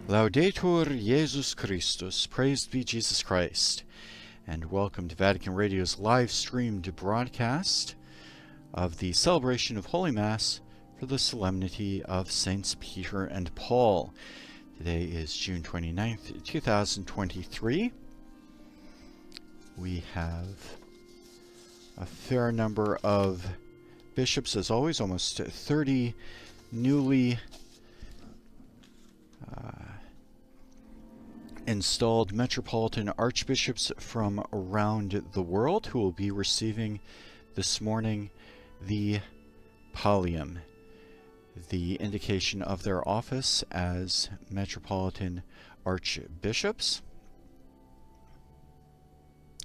Laudetur Jesus Christus, praised be Jesus Christ, and welcome to Vatican Radio's live-streamed broadcast of the celebration of Holy Mass for the Solemnity of Saints Peter and Paul. Today is June 29th, 2023. We have a fair number of bishops, as always, almost 30 newly installed metropolitan archbishops from around the world who will be receiving this morning the pallium, the indication of their office as metropolitan archbishops.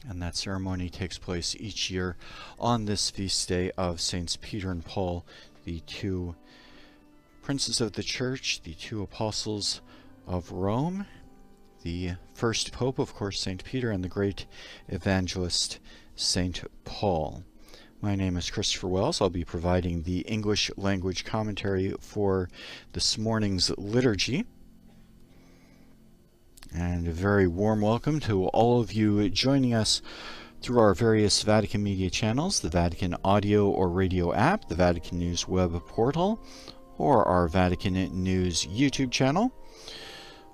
And that ceremony takes place each year on this feast day of Saints Peter and Paul, the two princes of the Church, the two apostles of Rome, the first pope, of course, St. Peter, and the great evangelist, St. Paul. My name is Christopher Wells. I'll be providing the English language commentary for this morning's liturgy. And a very warm welcome to all of you joining us through our various Vatican media channels, the Vatican audio or radio app, the Vatican News web portal, or our Vatican News YouTube channel,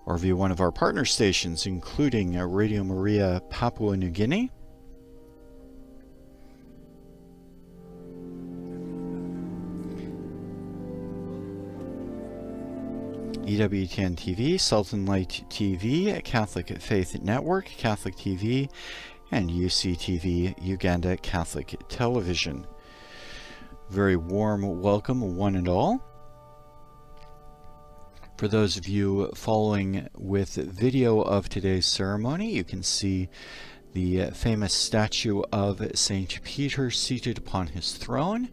or via one of our partner stations, including Radio Maria Papua New Guinea, EWTN TV, Sultan Light TV, Catholic Faith Network, Catholic TV, and UCTV, Uganda Catholic Television. Very warm welcome, one and all. For those of you following with video of today's ceremony, you can see the famous statue of St. Peter seated upon his throne,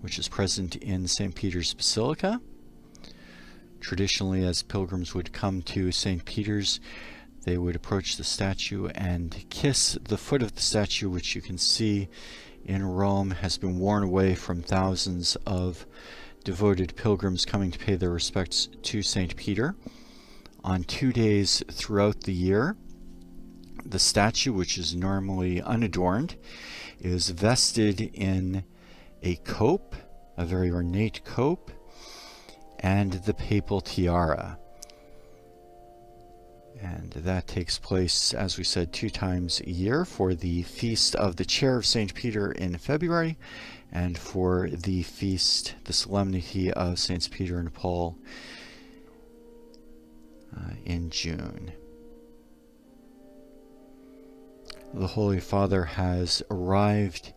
which is present in St. Peter's Basilica. Traditionally, as pilgrims would come to St. Peter's, they would approach the statue and kiss the foot of the statue, which you can see in Rome has been worn away from thousands of devoted pilgrims coming to pay their respects to St. Peter. On 2 days throughout the year, the statue, which is normally unadorned, is vested in a cope, a very ornate cope, and the papal tiara. And that takes place, as we said, 2 times a year, for the Feast of the Chair of St. Peter in February, and for the feast, the Solemnity of Saints Peter and Paul in June. The Holy Father has arrived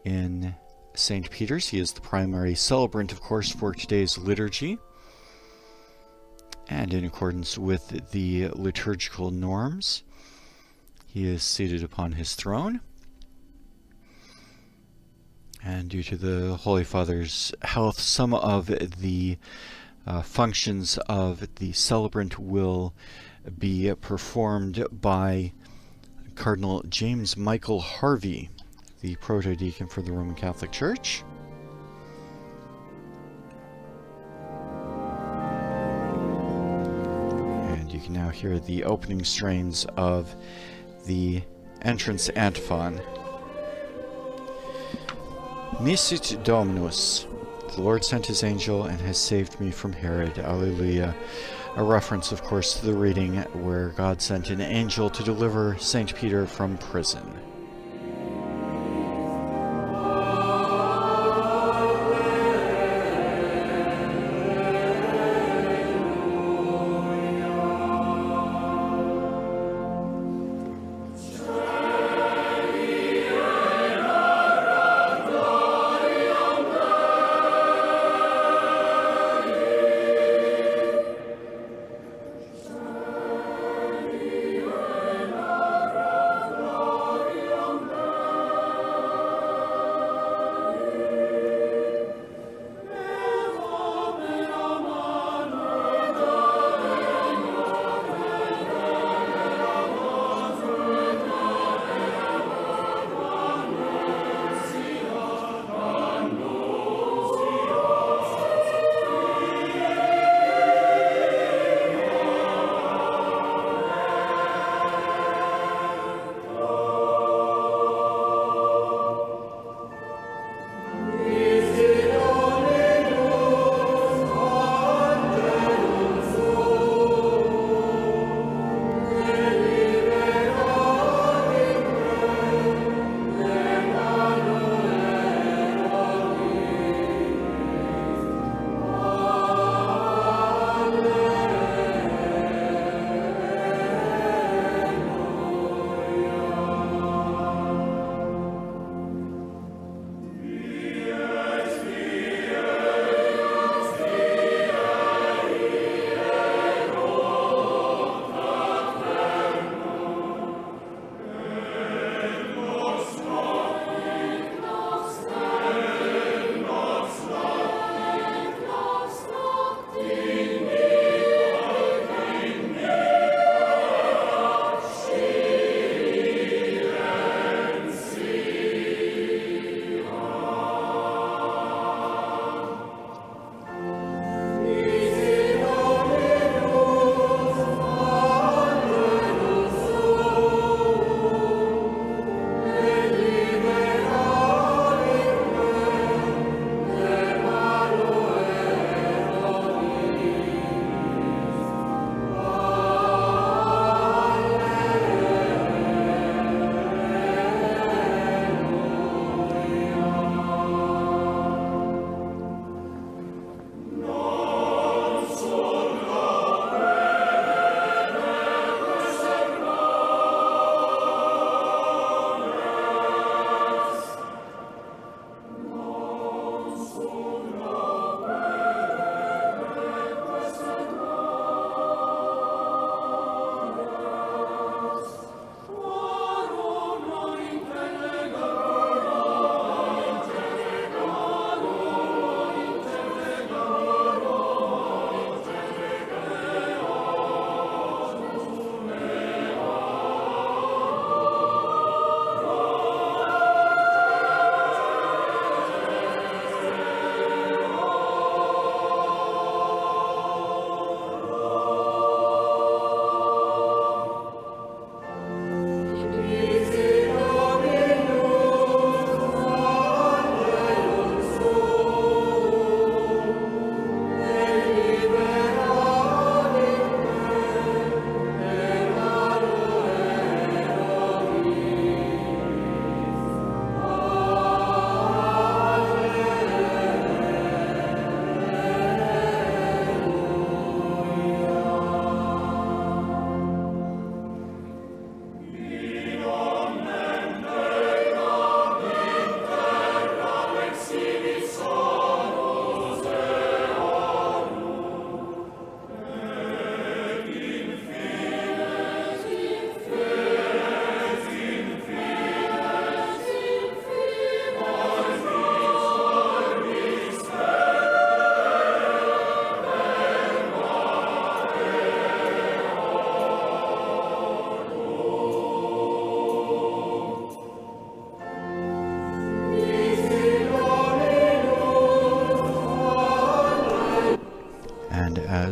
in St. Peter's. He is the primary celebrant, of course, for today's liturgy. And in accordance with the liturgical norms, he is seated upon his throne. And due to the Holy Father's health, some of the functions of the celebrant will be performed by Cardinal James Michael Harvey, the protodeacon for the Roman Catholic Church. And you can now hear the opening strains of the entrance antiphon. Misit Dominus, the Lord sent his angel and has saved me from Herod. Alleluia. A reference, of course, to the reading where God sent an angel to deliver St. Peter from prison.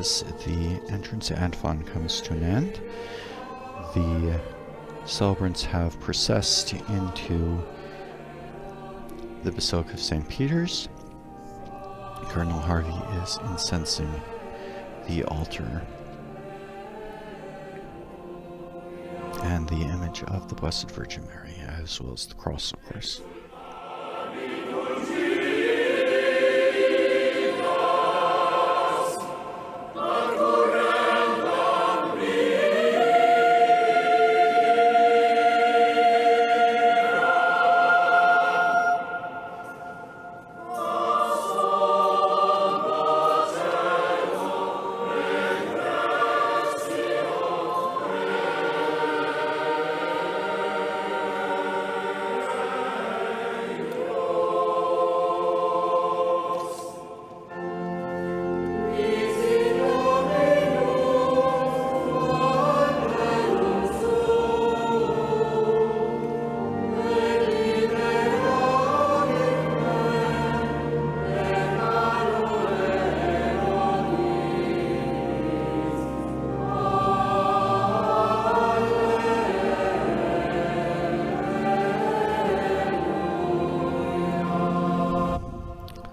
as the entrance antiphon comes to an end, the celebrants have processed into the Basilica of St. Peter's. Cardinal Harvey is incensing the altar and the image of the Blessed Virgin Mary, as well as the cross, of course.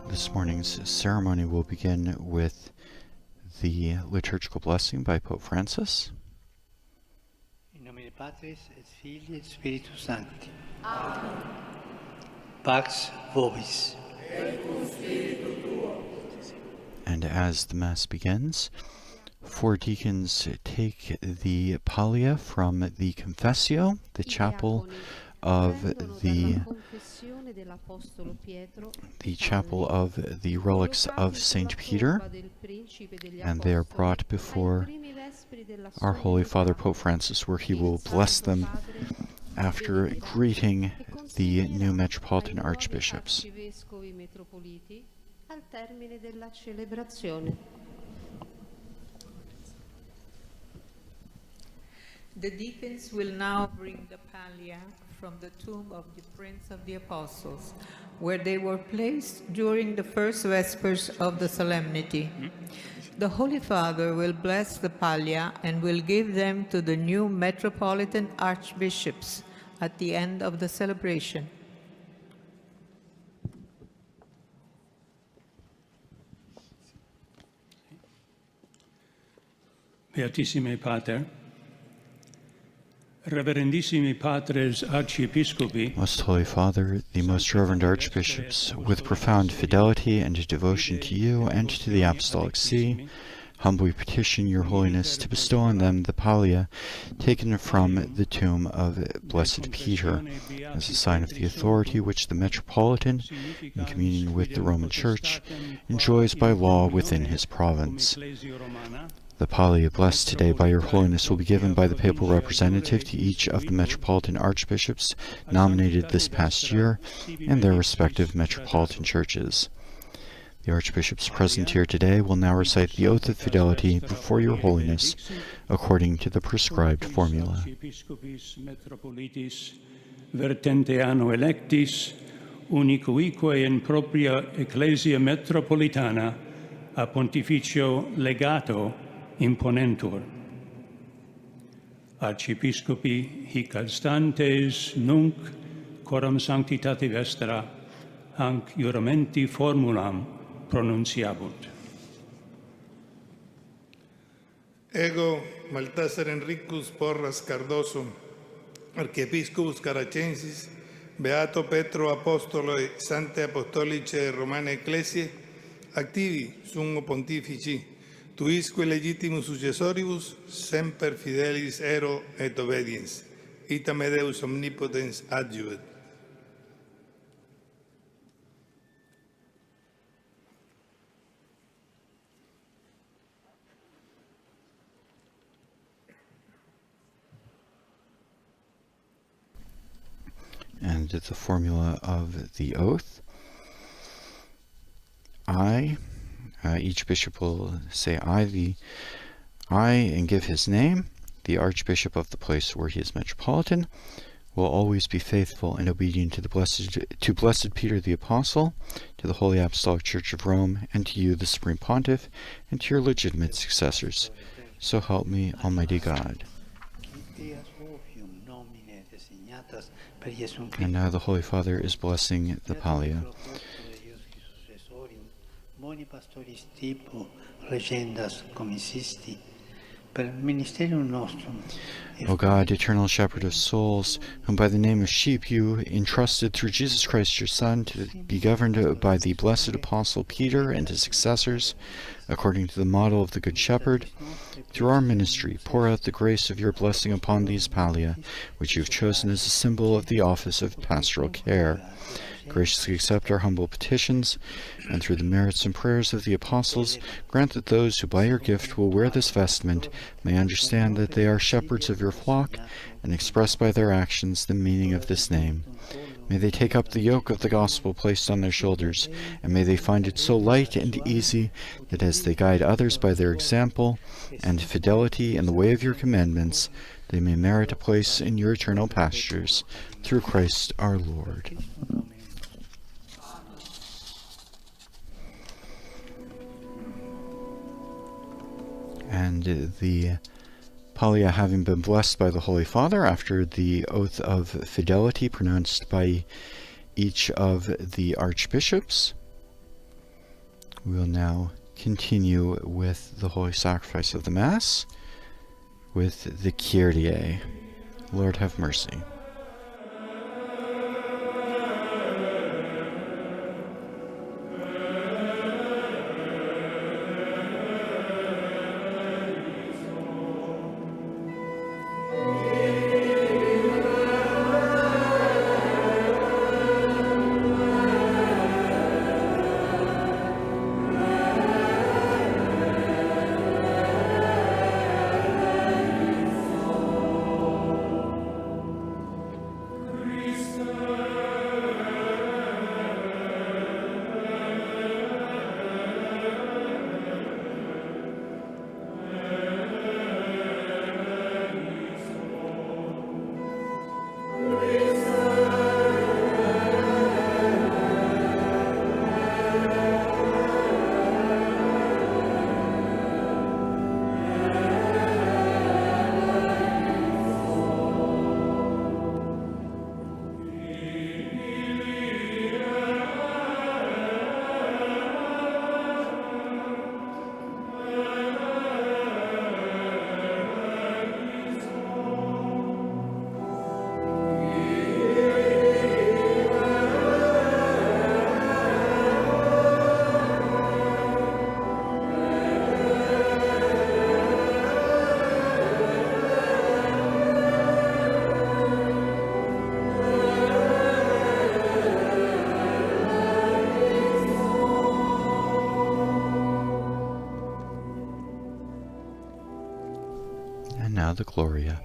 This morning's ceremony will begin with the liturgical blessing by Pope Francis. In nomine Patris et Filii et Spiritus Sancti. Amen. Pax vobis. Et cum spiritu tuo. And as the Mass begins, 4 deacons take the pallia from the Confessio, the chapel of the relics of St. Peter, and they are brought before our Holy Father Pope Francis, where he will bless them after greeting the new Metropolitan Archbishops. The deacons will now bring the pallia from the tomb of the Prince of the Apostles, where they were placed during the first Vespers of the solemnity. The Holy Father will bless the pallia and will give them to the new Metropolitan Archbishops at the end of the celebration. Beatissime Pater, Reverendissimi Patres Archiepiscopi, Most Holy Father, the Most Reverend Archbishops, with profound fidelity and devotion to you and to the Apostolic See, humbly petition your Holiness to bestow on them the pallia taken from the tomb of Blessed Peter, as a sign of the authority which the Metropolitan, in communion with the Roman Church, enjoys by law within his province. The pallia blessed today by your Holiness will be given by the papal representative to each of the Metropolitan Archbishops nominated this past year in their respective Metropolitan churches. The Archbishops present here today will now recite the oath of fidelity before your Holiness according to the prescribed formula. Vertente anno electis, unicuique in propria Ecclesia Metropolitana a Pontificio legato imponentur. Archiepiscopi hic adstantes nunc coram sanctitate vestra hanc juramenti formulam pronunciabut. Ego Baltasar Enricus Porras Cardoso, Archiepiscopus Caracensis, Beato Petro Apostolo Sancte Apostolice Romane Ecclesiae, activi summo pontifici, tuisque legitimus successoribus, semper fidelis ero et obediens, ita me Deus omnipotens adjuvet. And the formula of the oath. I, each bishop will say I, and give his name, the Archbishop of the place where he is Metropolitan, will always be faithful and obedient to Blessed Peter the Apostle, to the Holy Apostolic Church of Rome, and to you, the Supreme Pontiff, and to your legitimate successors. So help me, Almighty God. And now the Holy Father is blessing the pallia. O God, eternal shepherd of souls, whom by the name of sheep you entrusted through Jesus Christ your Son to be governed by the blessed Apostle Peter and his successors, according to the model of the Good Shepherd, through our ministry pour out the grace of your blessing upon these pallia, which you have chosen as a symbol of the office of pastoral care. Graciously accept our humble petitions, and through the merits and prayers of the apostles, grant that those who by your gift will wear this vestment may understand that they are shepherds of your flock, and express by their actions the meaning of this name. May they take up the yoke of the gospel placed on their shoulders, and may they find it so light and easy that as they guide others by their example and fidelity in the way of your commandments, they may merit a place in your eternal pastures, through Christ our Lord. And the pallia having been blessed by the Holy Father after the oath of fidelity pronounced by each of the archbishops, we will now continue with the Holy Sacrifice of the Mass with the Kyrie. Lord have mercy. And now the Gloria.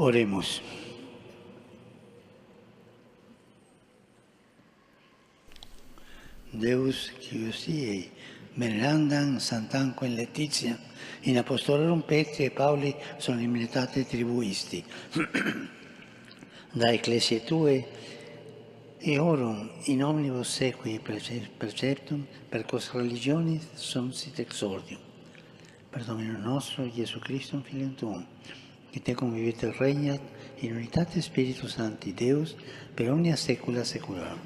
Oremos. Deus Kyriei, venerandam Santanquam Laetitia, in apostolorum Petri et Pauli solemnitate tribuisti, da ecclesiae Tue, eorum in omnibus sequi preceptum, per quos religionis sunt sit exordium. Per Dominum nostro, Iesu Christum, Filium Tuum, qui te convivit et regnat in unitate Spiritus Sancti, Deus, per omnia saecula saeculorum.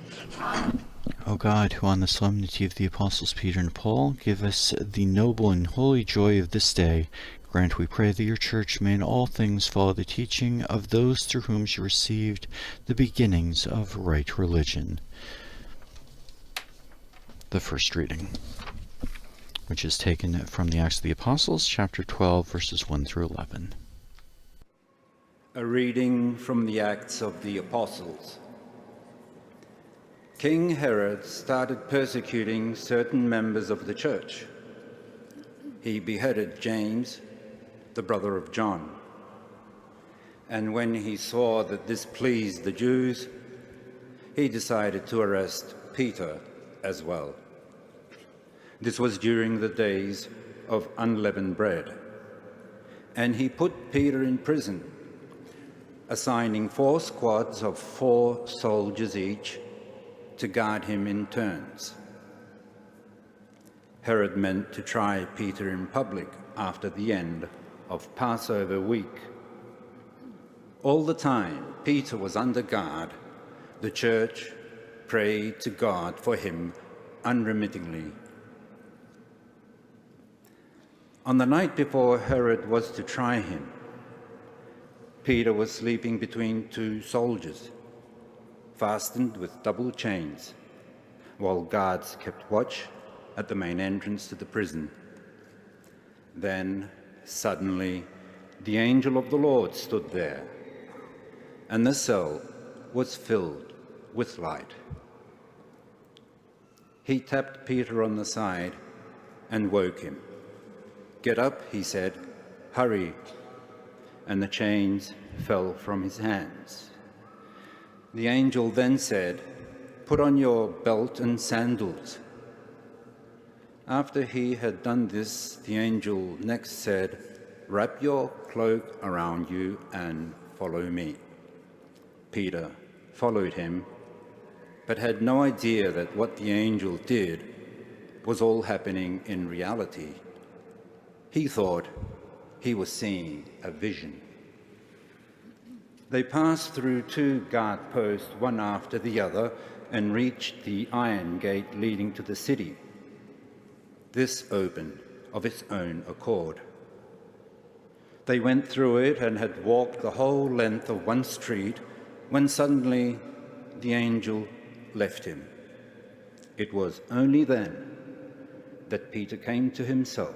O God, who on the solemnity of the Apostles Peter and Paul give us the noble and holy joy of this day, grant, we pray, that your Church may in all things follow the teaching of those through whom she received the beginnings of right religion. The first reading, which is taken from the Acts of the Apostles, chapter 12, verses 1 through 11. A reading from the Acts of the Apostles. King Herod started persecuting certain members of the church. He beheaded James, the brother of John. And when he saw that this pleased the Jews, he decided to arrest Peter as well. This was during the days of unleavened bread. And he put Peter in prison, assigning 4 squads of 4 soldiers each to guard him in turns. Herod meant to try Peter in public after the end of Passover week. All the time Peter was under guard, the church prayed to God for him unremittingly. On the night before Herod was to try him, Peter was sleeping between 2 soldiers, fastened with double chains, while guards kept watch at the main entrance to the prison. Then, suddenly, the angel of the Lord stood there, and the cell was filled with light. He tapped Peter on the side and woke him. "Get up," he said, "hurry." And the chains fell from his hands. The angel then said, "Put on your belt and sandals." After he had done this, the angel next said, "Wrap your cloak around you and follow me." Peter followed him, but had no idea that what the angel did was all happening in reality. He thought he was seeing a vision. They passed through 2 guard posts, one after the other, and reached the iron gate leading to the city. This opened of its own accord. They went through it and had walked the whole length of one street when suddenly the angel left him. It was only then that Peter came to himself.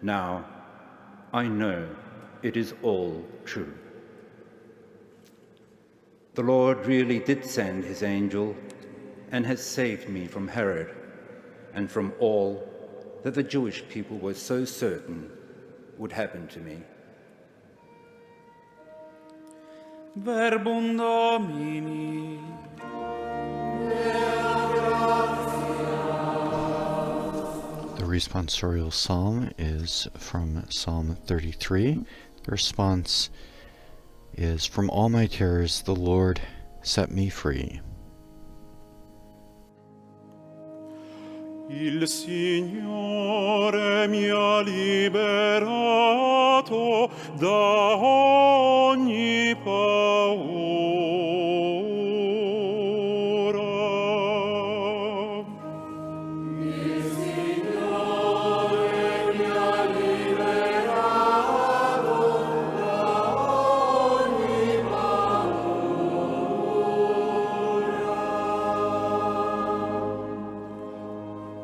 "Now I know it is all true." The Lord really did send his angel and has saved me from Herod and from all that the Jewish people were so certain would happen to me. Verbum Domini. The responsorial psalm is from Psalm 33. The response is, "From all my terrors the Lord set me free." Il Signore mi ha liberato da ogni paura. Il Signore mi ha liberato da ogni paura.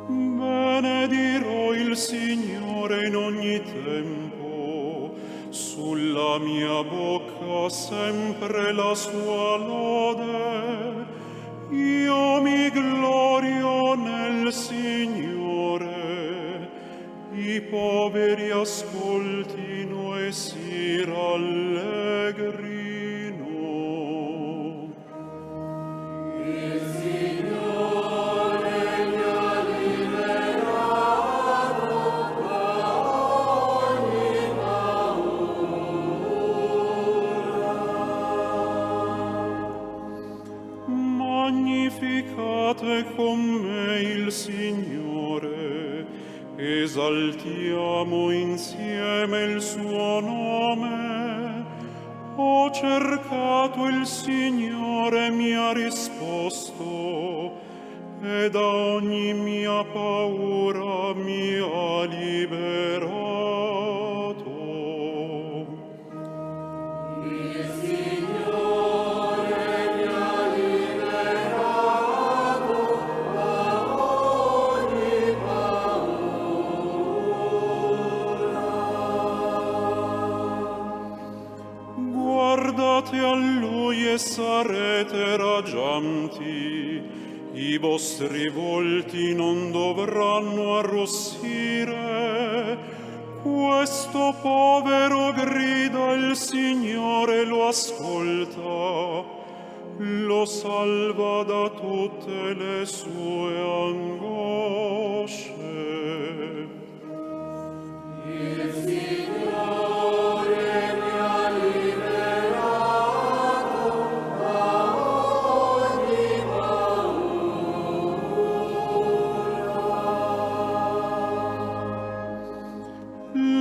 Benedirò il Signore in ogni tempo, sulla mia bocca sempre la sua lode. Io mi glorio nel Signore, i poveri ascoltino e si rallegrino. esaltiamo insieme il suo nome. Ho cercato il Signore, mi ha risposto, e da ogni mia paura mi ha liberato. Il Signore mi ha liberato da ogni paura. Guardate a Lui e sarete raggianti. I vostri volti non dovranno arrossire. Questo povero grida, il Signore lo ascolta, lo salva da tutte le sue angosce. Il Signore mi ha liberato da ogni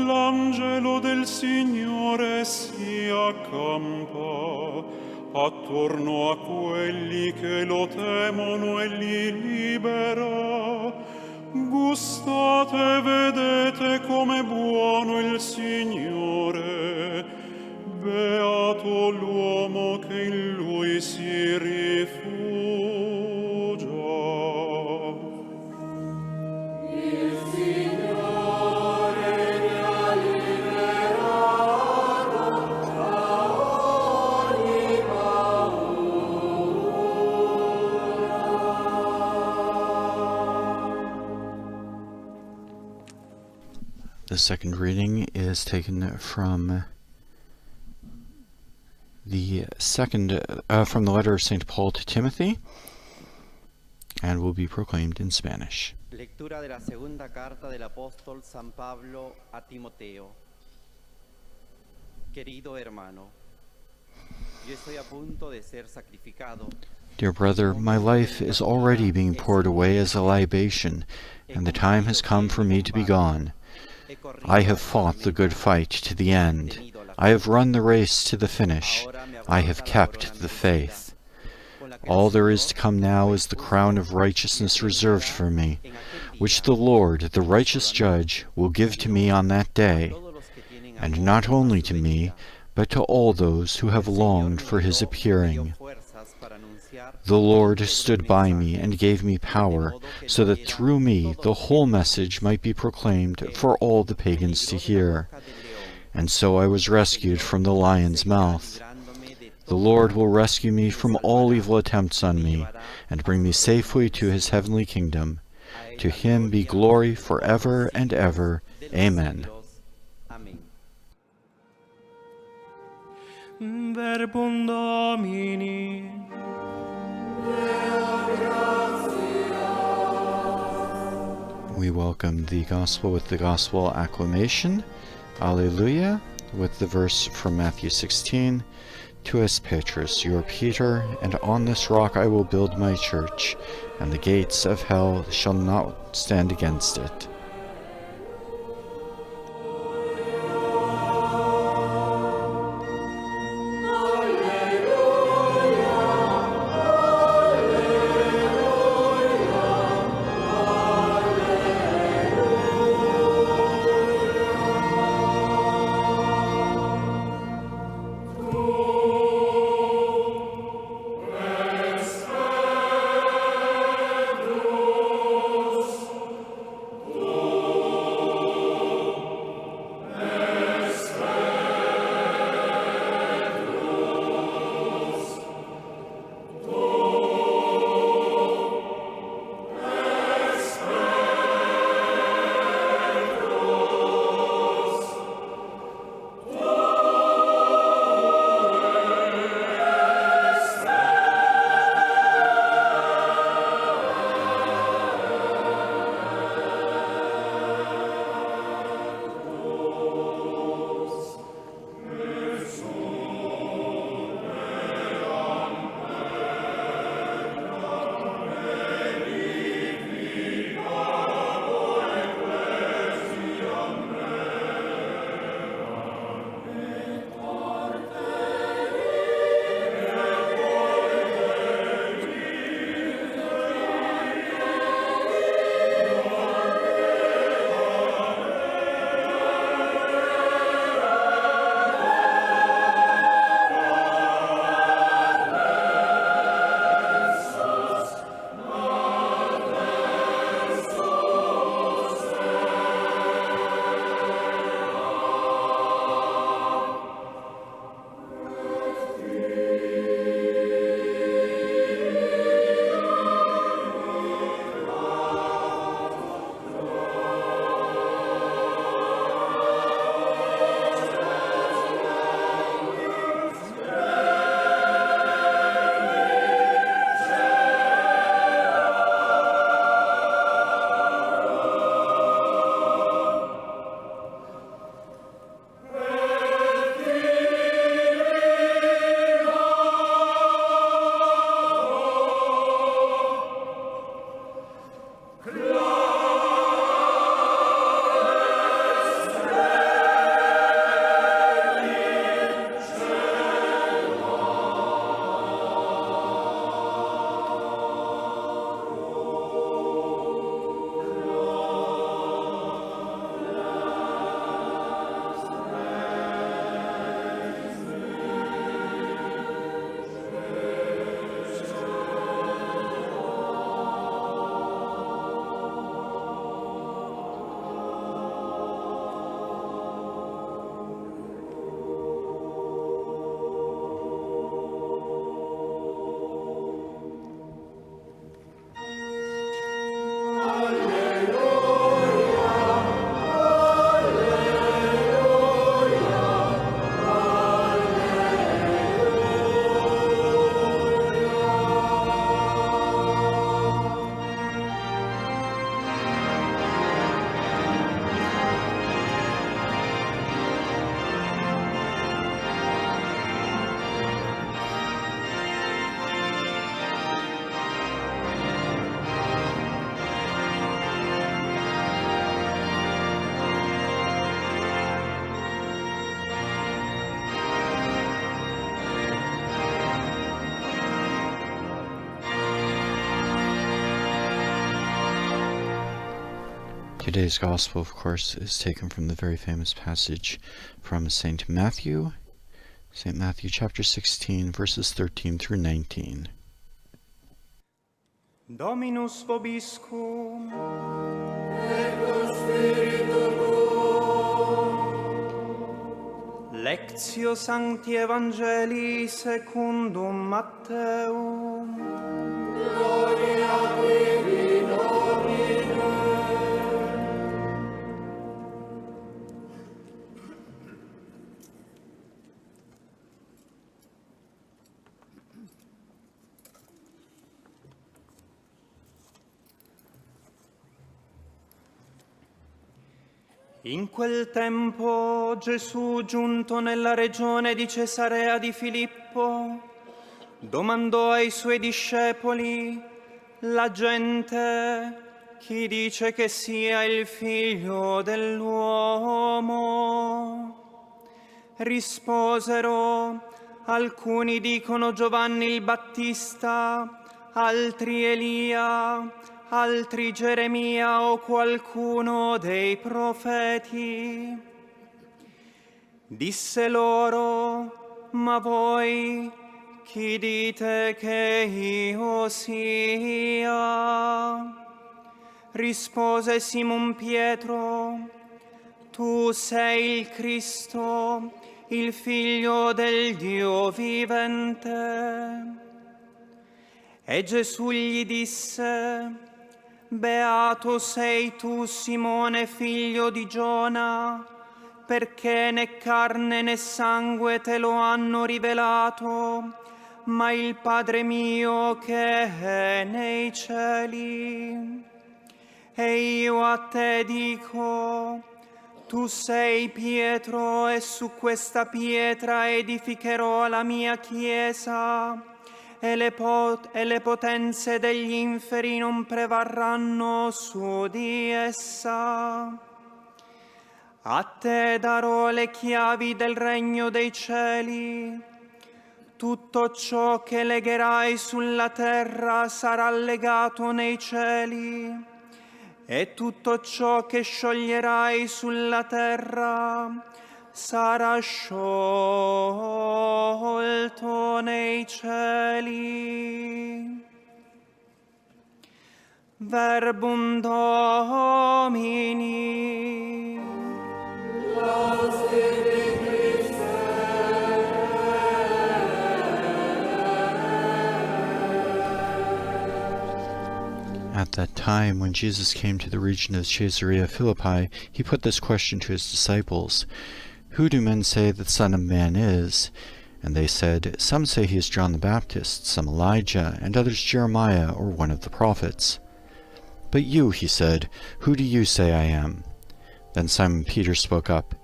L'angelo del Signore si accampa attorno a quelli che lo temono e li libera. Gustate e vedete com'è buono il Signore. Beato l'uomo che in Lui si rifugia. Il Signore mi ha liberato da ogni paura. The second reading is taken from the letter of St. Paul to Timothy, and will be proclaimed in Spanish. Lectura de la segunda carta del apóstol San Pablo a Timoteo. Querido hermano, yo estoy a punto de ser sacrificado. Dear brother, my life is already being poured away as a libation, and the time has come for me to be gone. I have fought the good fight to the end. I have run the race to the finish. I have kept the faith. All there is to come now is the crown of righteousness reserved for me, which the Lord, the righteous judge, will give to me on that day, and not only to me, but to all those who have longed for his appearing. The Lord stood by me and gave me power, so that through me the whole message might be proclaimed for all the pagans to hear. And so I was rescued from the lion's mouth. The Lord will rescue me from all evil attempts on me, and bring me safely to his heavenly kingdom. To him be glory forever and ever. Amen. Verbum Domini. We welcome the Gospel with the Gospel acclamation. Alleluia, with the verse from Matthew 16. Tu es Petrus, you are Peter, and on this rock I will build my church, and the gates of hell shall not stand against it. Oh Today's Gospel, of course, is taken from the very famous passage from St. Matthew chapter 16, verses 13 through 19. Dominus vobiscum. Lectio Sancti Evangelii secundum Matteum. In quel tempo Gesù, giunto nella regione di Cesarea di Filippo, domandò ai suoi discepoli: la gente chi dice che sia il figlio dell'uomo? Risposero: alcuni dicono Giovanni il Battista, altri Elia, altri Geremia o qualcuno dei profeti. Disse loro: ma voi chi dite che io sia? Rispose Simon Pietro: tu sei il Cristo, il Figlio del Dio vivente. E Gesù gli disse: beato sei tu, Simone, figlio di Giona, perché né carne né sangue te lo hanno rivelato, ma il Padre mio che è nei cieli. E io a te dico: tu sei Pietro, e su questa pietra edificherò la mia chiesa, e le potenze degli inferi non prevarranno su di essa. A te darò le chiavi del regno dei cieli. Tutto ciò che legherai sulla terra sarà legato nei cieli, e tutto ciò che scioglierai sulla terra sarà sciolto nei cieli. Verbum Domini. At that time, when Jesus came to the region of Caesarea Philippi, he put this question to his disciples: who do men say that the Son of Man is? And they said, some say he is John the Baptist, some Elijah, and others Jeremiah or one of the prophets. But you, he said, who do you say I am? Then Simon Peter spoke up.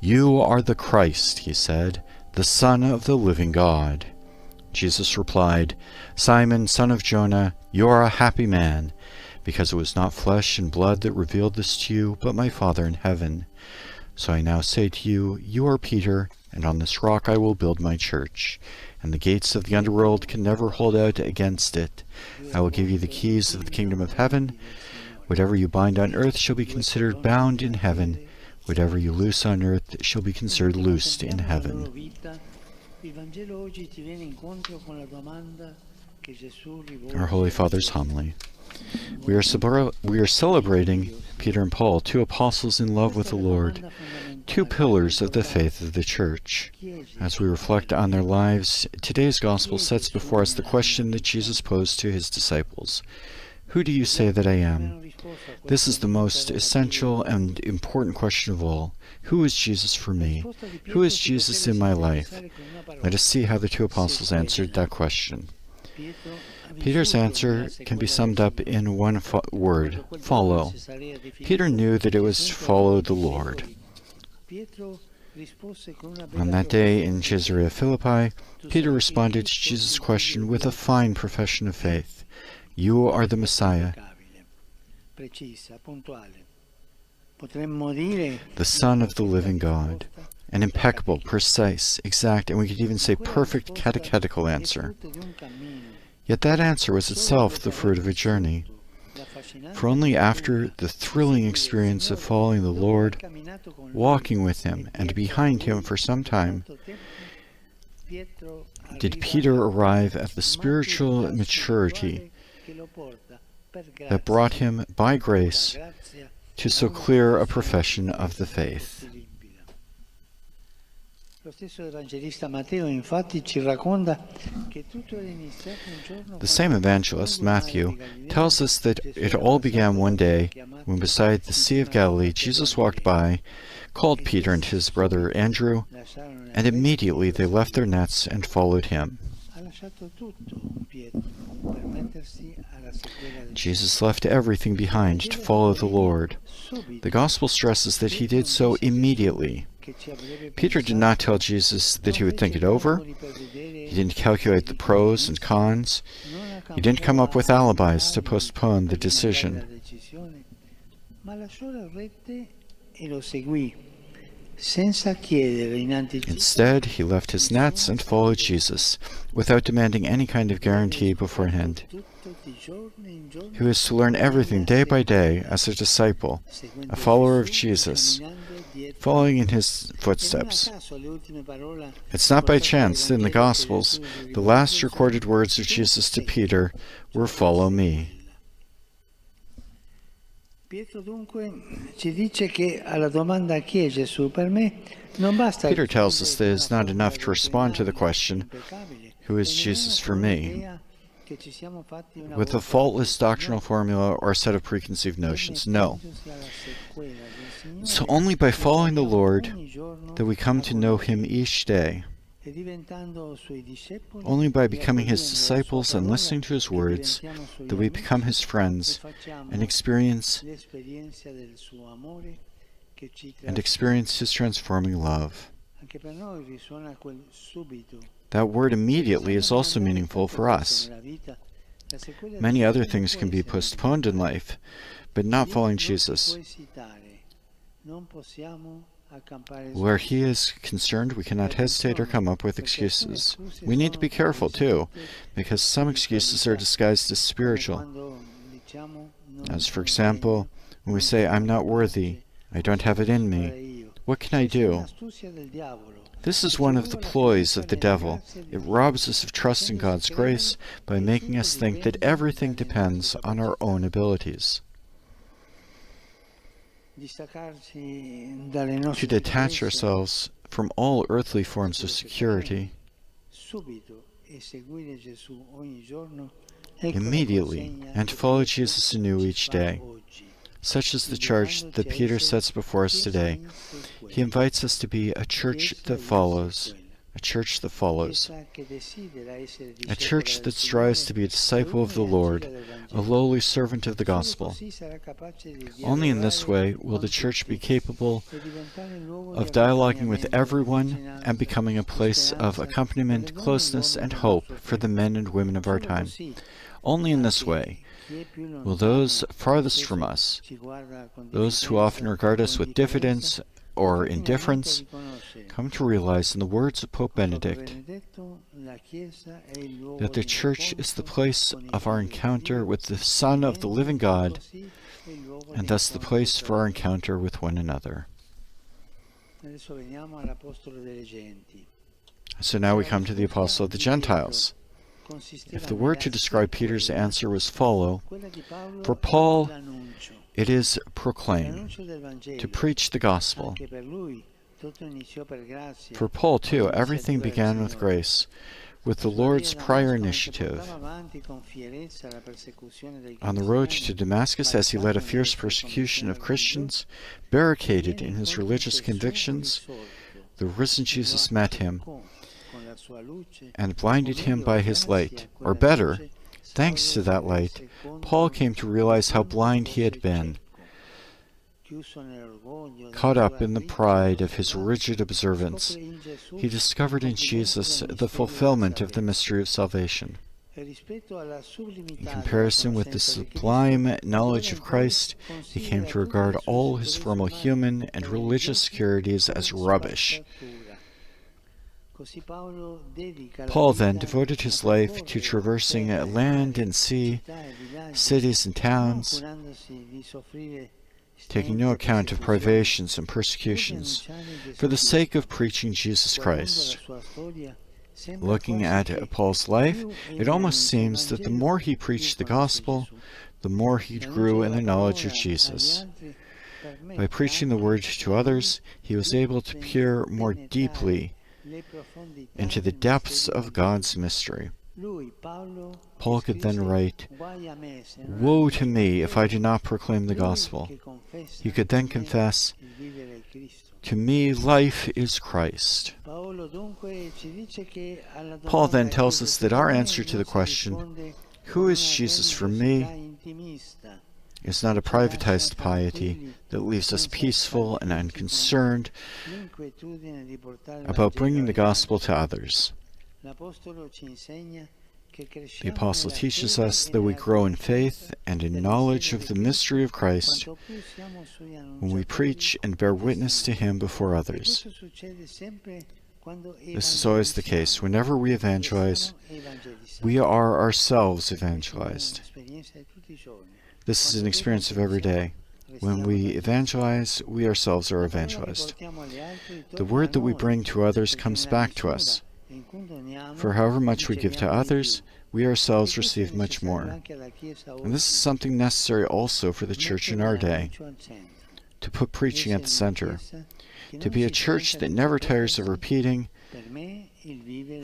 You are the Christ, he said, the Son of the living God. Jesus replied, Simon, son of Jonah, you are a happy man, because it was not flesh and blood that revealed this to you, but my Father in heaven. So I now say to you, you are Peter, and on this rock I will build my church, and the gates of the underworld can never hold out against it. I will give you the keys of the kingdom of heaven. Whatever you bind on earth shall be considered bound in heaven. Whatever you loose on earth shall be considered loosed in heaven. Our Holy Father's homily. We are celebrating Peter and Paul, two apostles in love with the Lord, two pillars of the faith of the Church. As we reflect on their lives, today's Gospel sets before us the question that Jesus posed to his disciples. Who do you say that I am? This is the most essential and important question of all. Who is Jesus for me? Who is Jesus in my life? Let us see how the two apostles answered that question. Peter's answer can be summed up in one word: follow. Peter knew that it was follow the Lord. On that day in Caesarea Philippi, Peter responded to Jesus' question with a fine profession of faith. You are the Messiah, the Son of the living God. An impeccable, precise, exact, and we could even say perfect catechetical answer. Yet that answer was itself the fruit of a journey. For only after the thrilling experience of following the Lord, walking with him, and behind him for some time, did Peter arrive at the spiritual maturity that brought him, by grace, to so clear a profession of the faith. The same evangelist, Matthew, tells us that it all began one day when beside the Sea of Galilee Jesus walked by, called Peter and his brother Andrew, and immediately they left their nets and followed him. Jesus left everything behind to follow the Lord. The Gospel stresses that he did so immediately. Peter did not tell Jesus that he would think it over. He didn't calculate the pros and cons. He didn't come up with alibis to postpone the decision. Instead, he left his nets and followed Jesus, without demanding any kind of guarantee beforehand. He was to learn everything day by day as a disciple, a follower of Jesus, following in his footsteps. It's not by chance that in the Gospels, the last recorded words of Jesus to Peter were, "Follow me." Peter tells us that it is not enough to respond to the question, "Who is Jesus for me?" with a faultless doctrinal formula or a set of preconceived notions. No. It's only by following the Lord that we come to know him each day. Only by becoming his disciples and listening to his words that we become his friends and experience his transforming love. That word immediately is also meaningful for us. Many other things can be postponed in life, but not following Jesus. Where he is concerned, we cannot hesitate or come up with excuses. We need to be careful, too, because some excuses are disguised as spiritual. As, for example, when we say, "I'm not worthy, I don't have it in me, what can I do?" This is one of the ploys of the devil. It robs us of trust in God's grace by making us think that everything depends on our own abilities. To detach ourselves from all earthly forms of security, immediately, and to follow Jesus anew each day. Such is the charge that Peter sets before us today. He invites us to be a church that follows, a church that follows, a church that strives to be a disciple of the Lord, a lowly servant of the gospel. Only in this way will the church be capable of dialoguing with everyone and becoming a place of accompaniment, closeness, and hope for the men and women of our time. Only in this way will those farthest from us, those who often regard us with diffidence or indifference, come to realize in the words of Pope Benedict that the Church is the place of our encounter with the Son of the living God, and thus the place for our encounter with one another. So now we come to the Apostle of the Gentiles. If the word to describe Peter's answer was follow, for Paul it is proclaim, to preach the gospel. For Paul, too, everything began with grace, with the Lord's prior initiative. On the road to Damascus, as he led a fierce persecution of Christians, barricaded in his religious convictions, the risen Jesus met him and blinded him by his light. Or better, thanks to that light, Paul came to realize how blind he had been. Caught up in the pride of his rigid observance, he discovered in Jesus the fulfillment of the mystery of salvation. In comparison with the sublime knowledge of Christ, he came to regard all his formal human and religious securities as rubbish. Paul then devoted his life to traversing land and sea, cities and towns, taking no account of privations and persecutions, for the sake of preaching Jesus Christ. Looking at Paul's life, it almost seems that the more he preached the gospel, the more he grew in the knowledge of Jesus. By preaching the word to others, he was able to peer more deeply into the depths of God's mystery. Paul could then write, "Woe to me if I do not proclaim the gospel." He could then confess, "To me life is Christ." Paul then tells us that our answer to the question, "Who is Jesus for me?" is not a privatized piety that leaves us peaceful and unconcerned about bringing the gospel to others. The Apostle teaches us that we grow in faith and in knowledge of the mystery of Christ when we preach and bear witness to Him before others. This is always the case. Whenever we evangelize, we are ourselves evangelized. This is an experience of every day. When we evangelize, we ourselves are evangelized. The word that we bring to others comes back to us. For however much we give to others, we ourselves receive much more. And this is something necessary also for the Church in our day, to put preaching at the center, to be a church that never tires of repeating,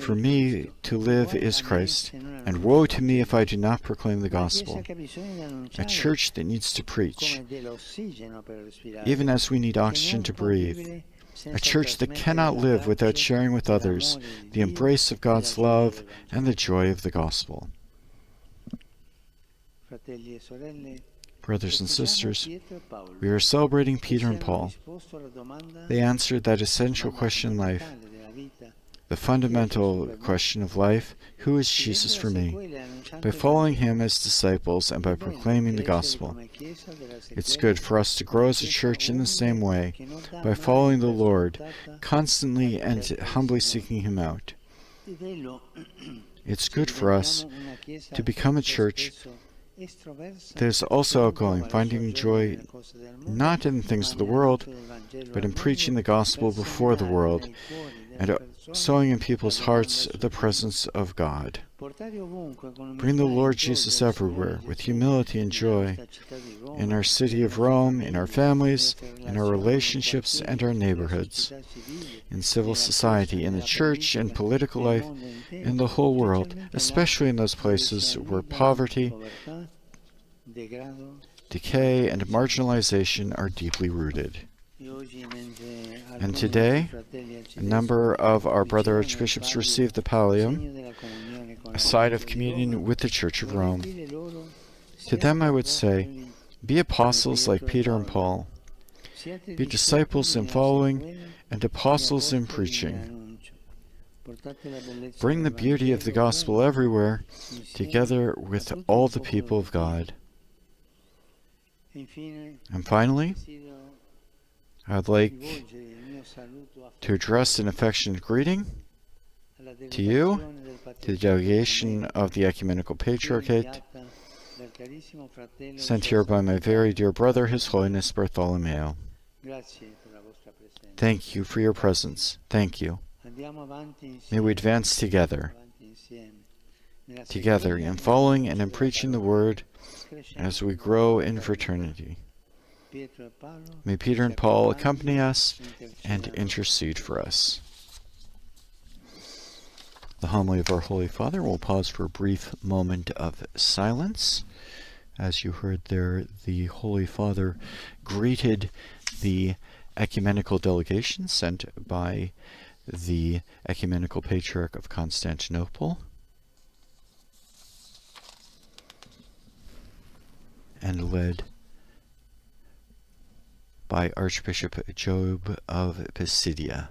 "For me to live is Christ, and woe to me if I do not proclaim the gospel." A church that needs to preach, even as we need oxygen to breathe. A church that cannot live without sharing with others the embrace of God's love and the joy of the gospel. Brothers and sisters, we are celebrating Peter and Paul. They answered that essential question in life, the fundamental question of life, who is Jesus for me? By following Him as disciples and by proclaiming the gospel. It's good for us to grow as a church in the same way, by following the Lord, constantly and humbly seeking Him out. It's good for us to become a church that is also outgoing, finding joy not in the things of the world, but in preaching the gospel before the world, and sowing in people's hearts the presence of God. Bring the Lord Jesus everywhere, with humility and joy, in our city of Rome, in our families, in our relationships and our neighborhoods, in civil society, in the church and political life, in the whole world, especially in those places where poverty, decay, and marginalization are deeply rooted. And today, a number of our brother archbishops received the pallium, a sign of communion with the Church of Rome. To them I would say, be apostles like Peter and Paul. Be disciples in following and apostles in preaching. Bring the beauty of the gospel everywhere, together with all the people of God. And finally, I'd like to address an affectionate greeting to you, to the delegation of the Ecumenical Patriarchate, sent here by my very dear brother, His Holiness Bartholomew. Thank you for your presence. Thank you. May we advance together in following and in preaching the Word as we grow in fraternity. May Peter and Paul accompany us and intercede for us. The homily of our Holy Father. We'll pause for a brief moment of silence. As you heard there, the Holy Father greeted the ecumenical delegation sent by the Ecumenical Patriarch of Constantinople and led by Archbishop Job of Pisidia.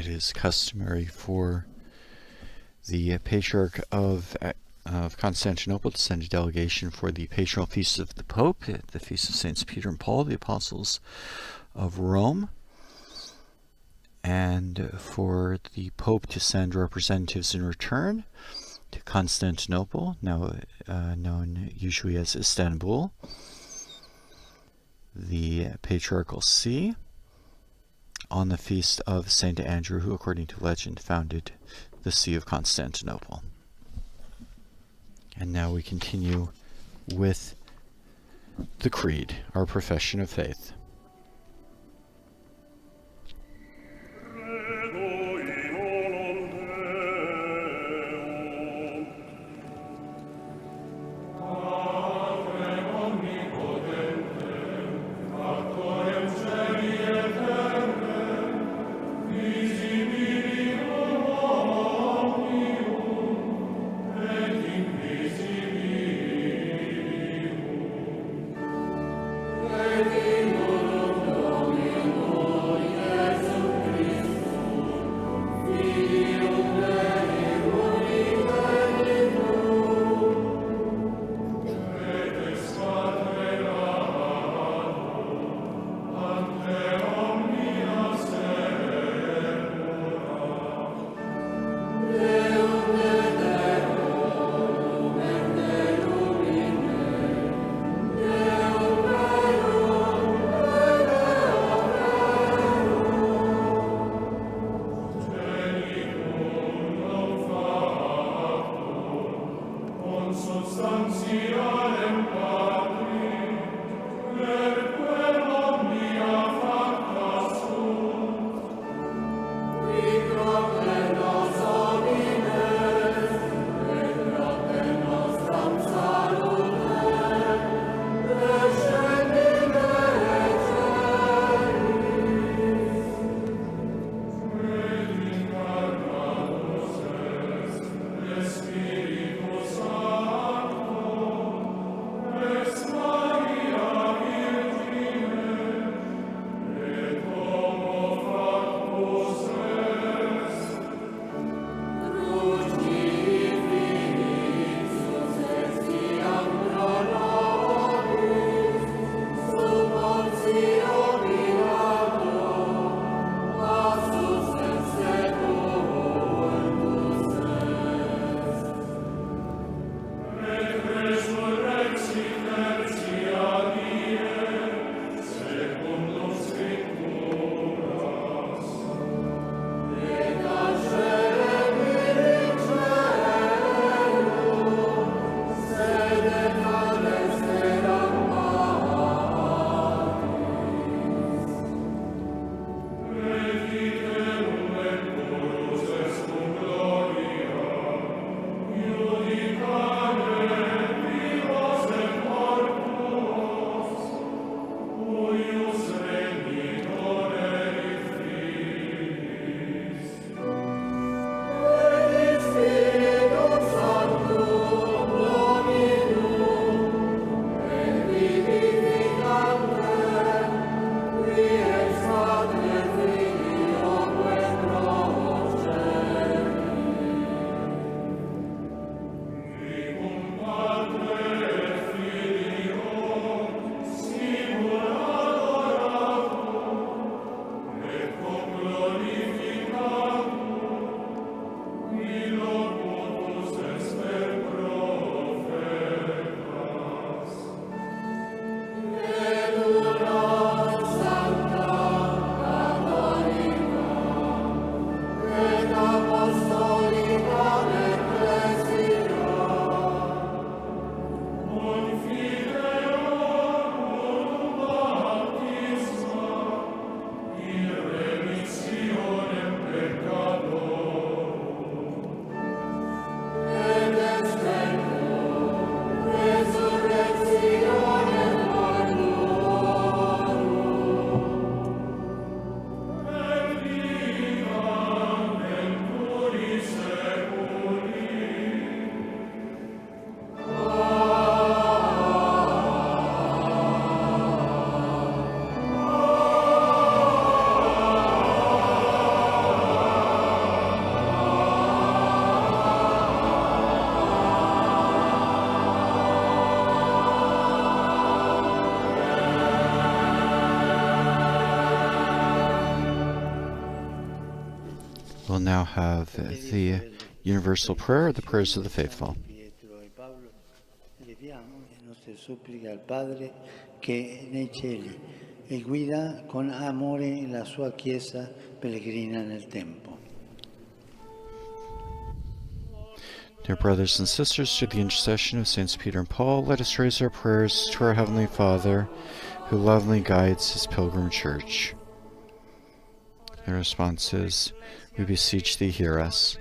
it is customary for the Patriarch of Constantinople to send a delegation for the patronal feast of the Pope, the feast of Saints Peter and Paul, the apostles of Rome, and for the Pope to send representatives in return to Constantinople, now known usually as Istanbul, the Patriarchal See, on the feast of Saint Andrew, who, according to legend, founded the See of Constantinople. And now we continue with the Creed, our profession of faith. will now have the universal prayer, the prayers of the faithful. Pietro e Paolo, eleviamo le nostre suppliche al Padre che è nei cieli e guida con amore la sua Chiesa pellegrina nel tempo. Dear brothers and sisters, through the intercession of Saints Peter and Paul, let us raise our prayers to our Heavenly Father, who lovingly guides his pilgrim church. The response is, we beseech thee, hear us.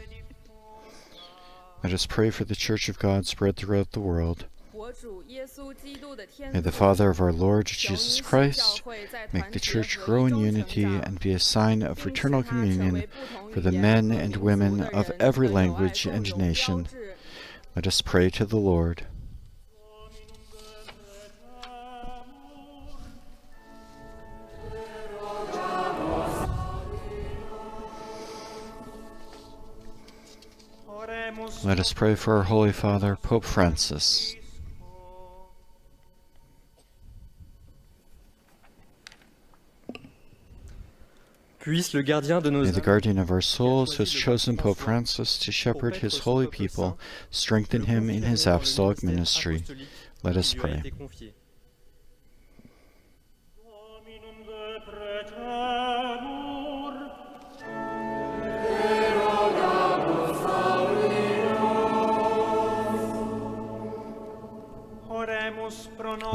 Let us pray for the Church of God spread throughout the world. May the Father of our Lord Jesus Christ make the Church grow in unity and be a sign of fraternal communion for the men and women of every language and nation. Let us pray to the Lord. Let us pray for our Holy Father, Pope Francis. Puisse le gardien de nos May the guardian of our souls, who has chosen Pope Francis to shepherd his holy people, strengthen him in his apostolic ministry. Let us pray.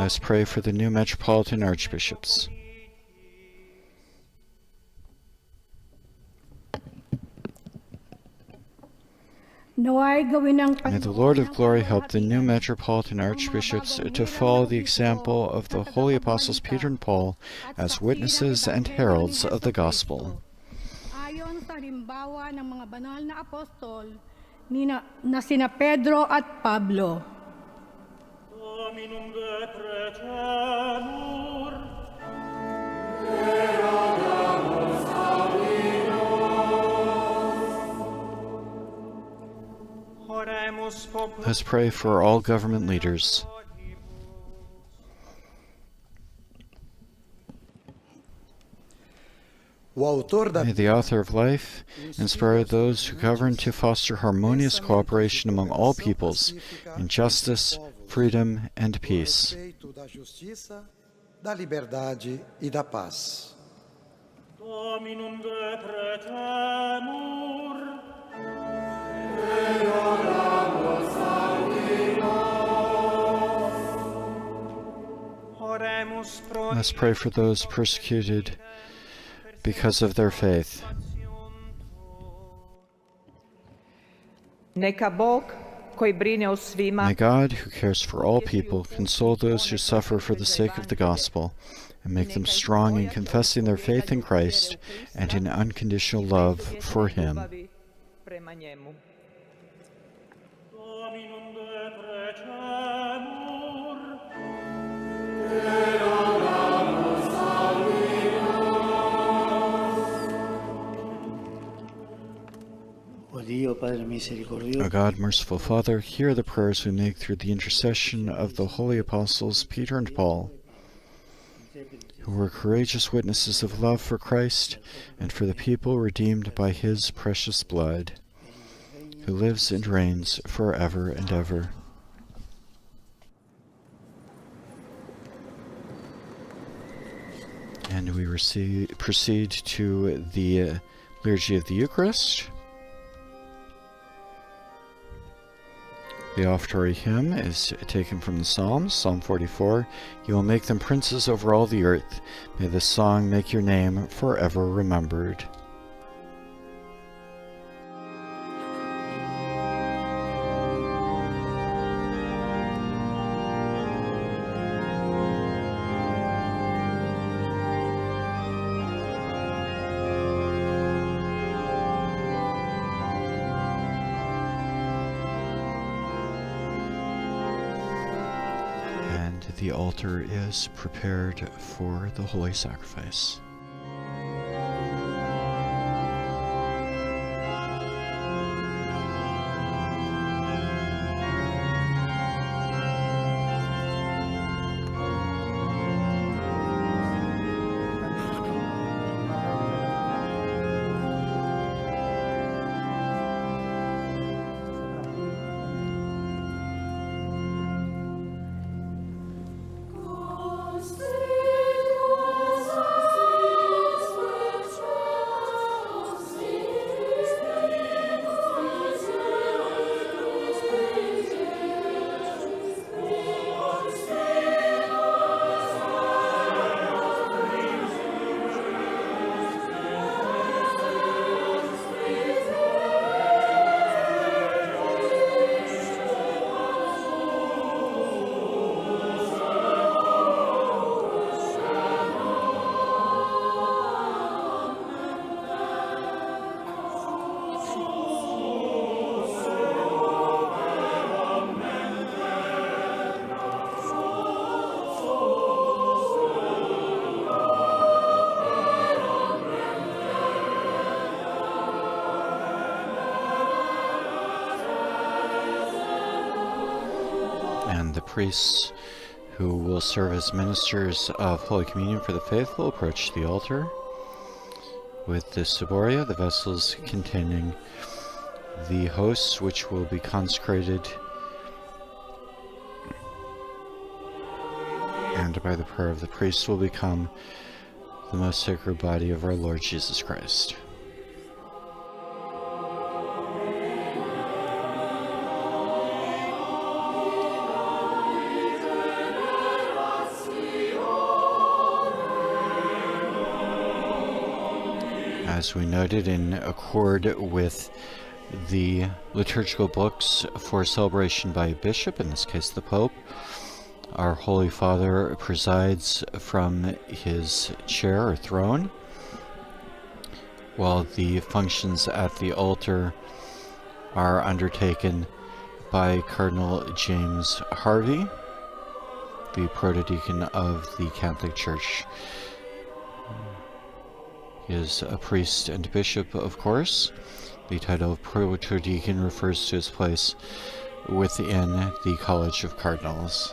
Let us pray for the new metropolitan archbishops. May the Lord of glory help the new metropolitan archbishops to follow the example of the holy apostles Peter and Paul as witnesses and heralds of the gospel. Ayon sa halimbawa ng mga banal na apostol na sina Pedro at Pablo. Dominum Let's pray for all government leaders. May the author of life inspire those who govern to foster harmonious cooperation among all peoples in justice, freedom, and peace. Dominum Let's pray for those persecuted because of their faith. May God, who cares for all people, console those who suffer for the sake of the gospel, and make them strong in confessing their faith in Christ and in unconditional love for Him. O God, merciful Father, hear the prayers we make through the intercession of the holy apostles Peter and Paul, who were courageous witnesses of love for Christ and for the people redeemed by His precious blood, who lives and reigns forever and ever. And we proceed to the Liturgy of the Eucharist. The offertory hymn is taken from the Psalms, Psalm 44. You will make them princes over all the earth. May this song make your name forever remembered. The altar is prepared for the holy sacrifice. priests who will serve as ministers of Holy Communion for the faithful approach the altar with the ciboria, the vessels containing the hosts which will be consecrated and by the prayer of the priest will become the most sacred body of our Lord Jesus Christ. As we noted, in accord with the liturgical books for celebration by a bishop, in this case the Pope, our Holy Father presides from his chair or throne, while the functions at the altar are undertaken by Cardinal James Harvey, the protodeacon of the Catholic Church. He is a priest and bishop, of course. The title of protodeacon refers to his place within the College of Cardinals.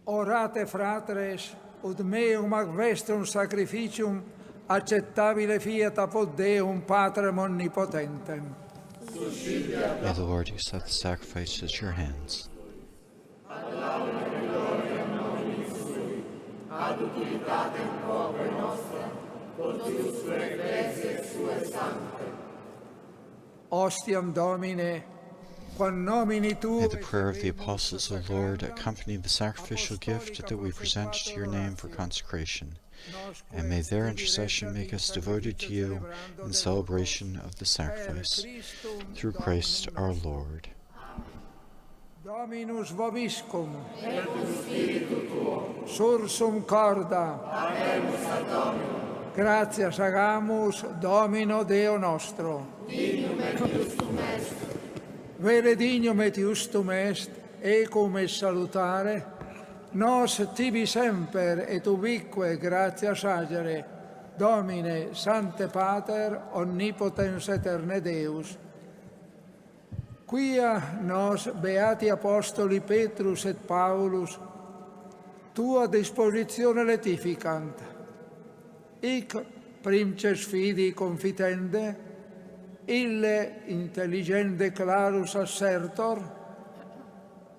Orate, fratres, ut meum ac vestrum sacrificium acceptabile fiat apud Deum Patrem omnipotentem. May the Lord accept the sacrifice at your hands. Ad utilitatem quoque nostra, potius ecclesiae sue sancte. Ostium Domine, quam nomini Tuo. May the prayer of the apostles, O Lord, accompany the sacrificial gift that we present to your name for consecration, and may their intercession make us devoted to you in celebration of the sacrifice. Through Christ our Lord. Dominus vobiscum, et spiritu tuo, sursum corda, abemus ad Dominum. Gratias agamus Domino Deo nostro. Dignum et justum est. Vere dignum et justum est, ecum et salutare, nos tibi semper et ubique gratias agere, Domine, Sancte Pater, omnipotens eterne Deus. Quia nos beati apostoli Petrus et Paulus, tua dispositione letificant, hic princes fidi confitende, ille intelligente clarus assertor,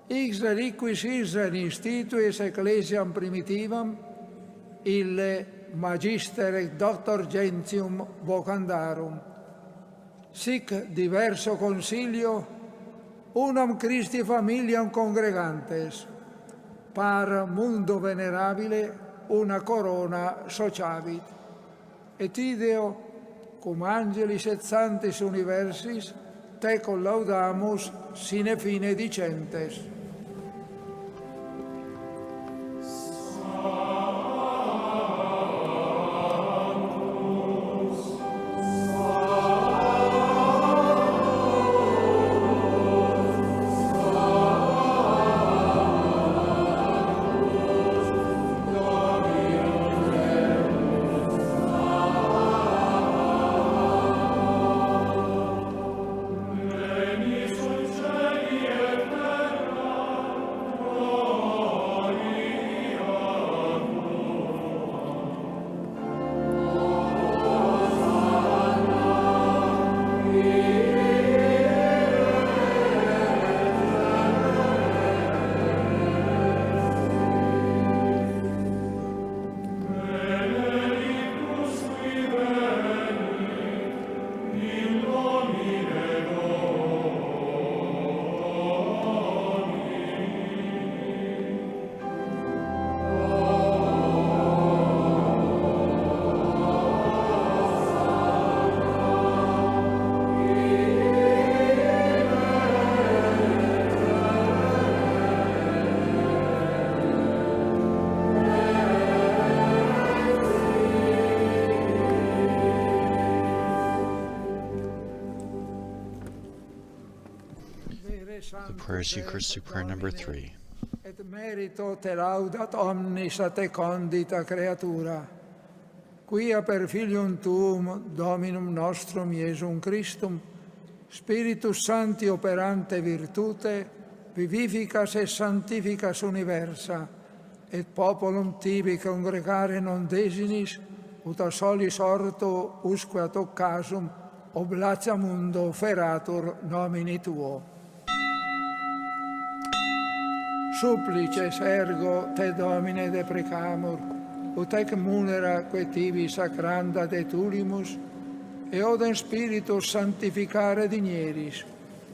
ix reliquis Israel instituis ecclesiam primitivam, ille magister et doctor gentium vocandarum. Sic diverso consilio, unam Christi familiam congregantes, par mundo venerabile una corona sociabit. et ideo cum angelis et sanctis universis, te collaudamus sine fine dicentes. The prayers Eucharistic prayer number 3. Et merito te laudat omnis a te condita creatura, quia per filium tuum, Dominum nostrum Iesum Christum, Spiritus Sancti operante virtute, vivificas et sanctificas universa, et populum tibi congregare non desinis, ut a solis orto usque ad occasum oblatia mundo feratur nomini tuo. Supplices ergo te Domine deprecamur, ut ec munera que tibi sacranda de tulimus, e odem spiritus sanctificare digneris,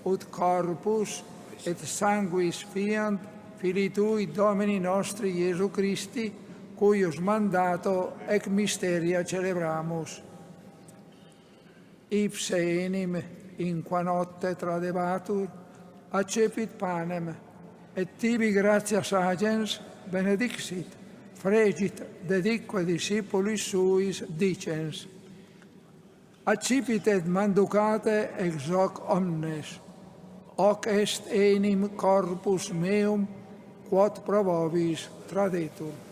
ut corpus et sanguis fiant Filii Tui Domini nostri Iesu Christi, cuius mandato ec mysteria celebramus. Ipse enim in qua notte tradebatur, accepit panem, et tibi gratias agens benedixit, fregit dedique discipulis suis dicens. Accipit et manducate ex hoc omnes, hoc est enim corpus meum, quod pro vobis tradetur.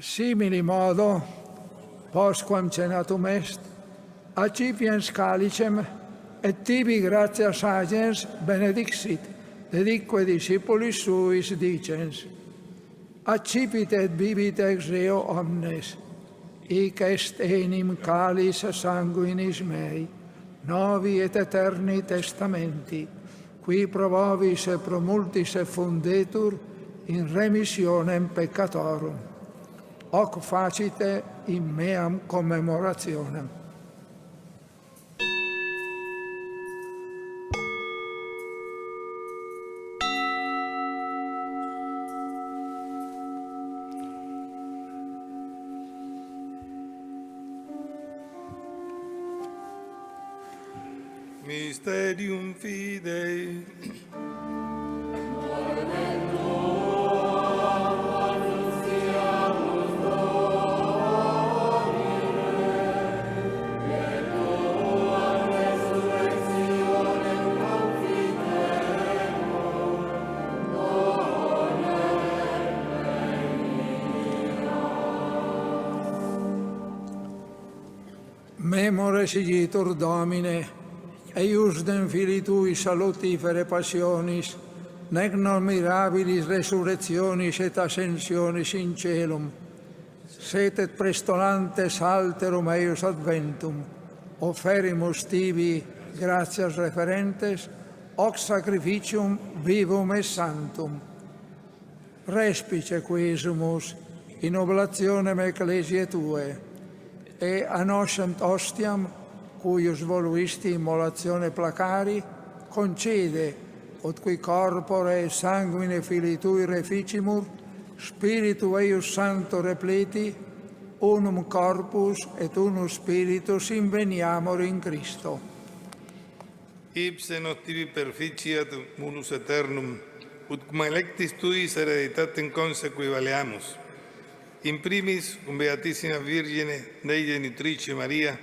Simili modo, postquam cenatum est, accipiens calicem, et tibi gratias agens benedixit, dedique discipulis suis dicens. Accipit et bibit ex reo omnes, hic est enim calis sanguinis mei, novi et eterni testamenti, qui pro vobis et pro multis effundetur in remissionem peccatorum. Hoc facite in meam commemorationem. Mysterium Fidei. Memores igitur Domine, eiusdem Filii Tui salutifere passionis, nec non mirabilis resurrectionis et ascensionis in celum, set et prestolantes alterum eius adventum, offerimus tibi gratias referentes, hoc sacrificium vivum et sanctum. Respice quesumus, in oblationem ecclesiae Tue, e anoscent ostiam, cuius voluisti immolatione placari, concede, ut qui corpore e sanguine Filii Tui reficimur, Spiritu eius Sancto repleti, unum corpus et unus spiritus inveniamur in Christo. Ipse nos tibi perficiat munus aeternum, ut cum electis tuis hereditatem consequi valeamus. In primis, cum Beatissima Virgine, Dei Genitrice Maria,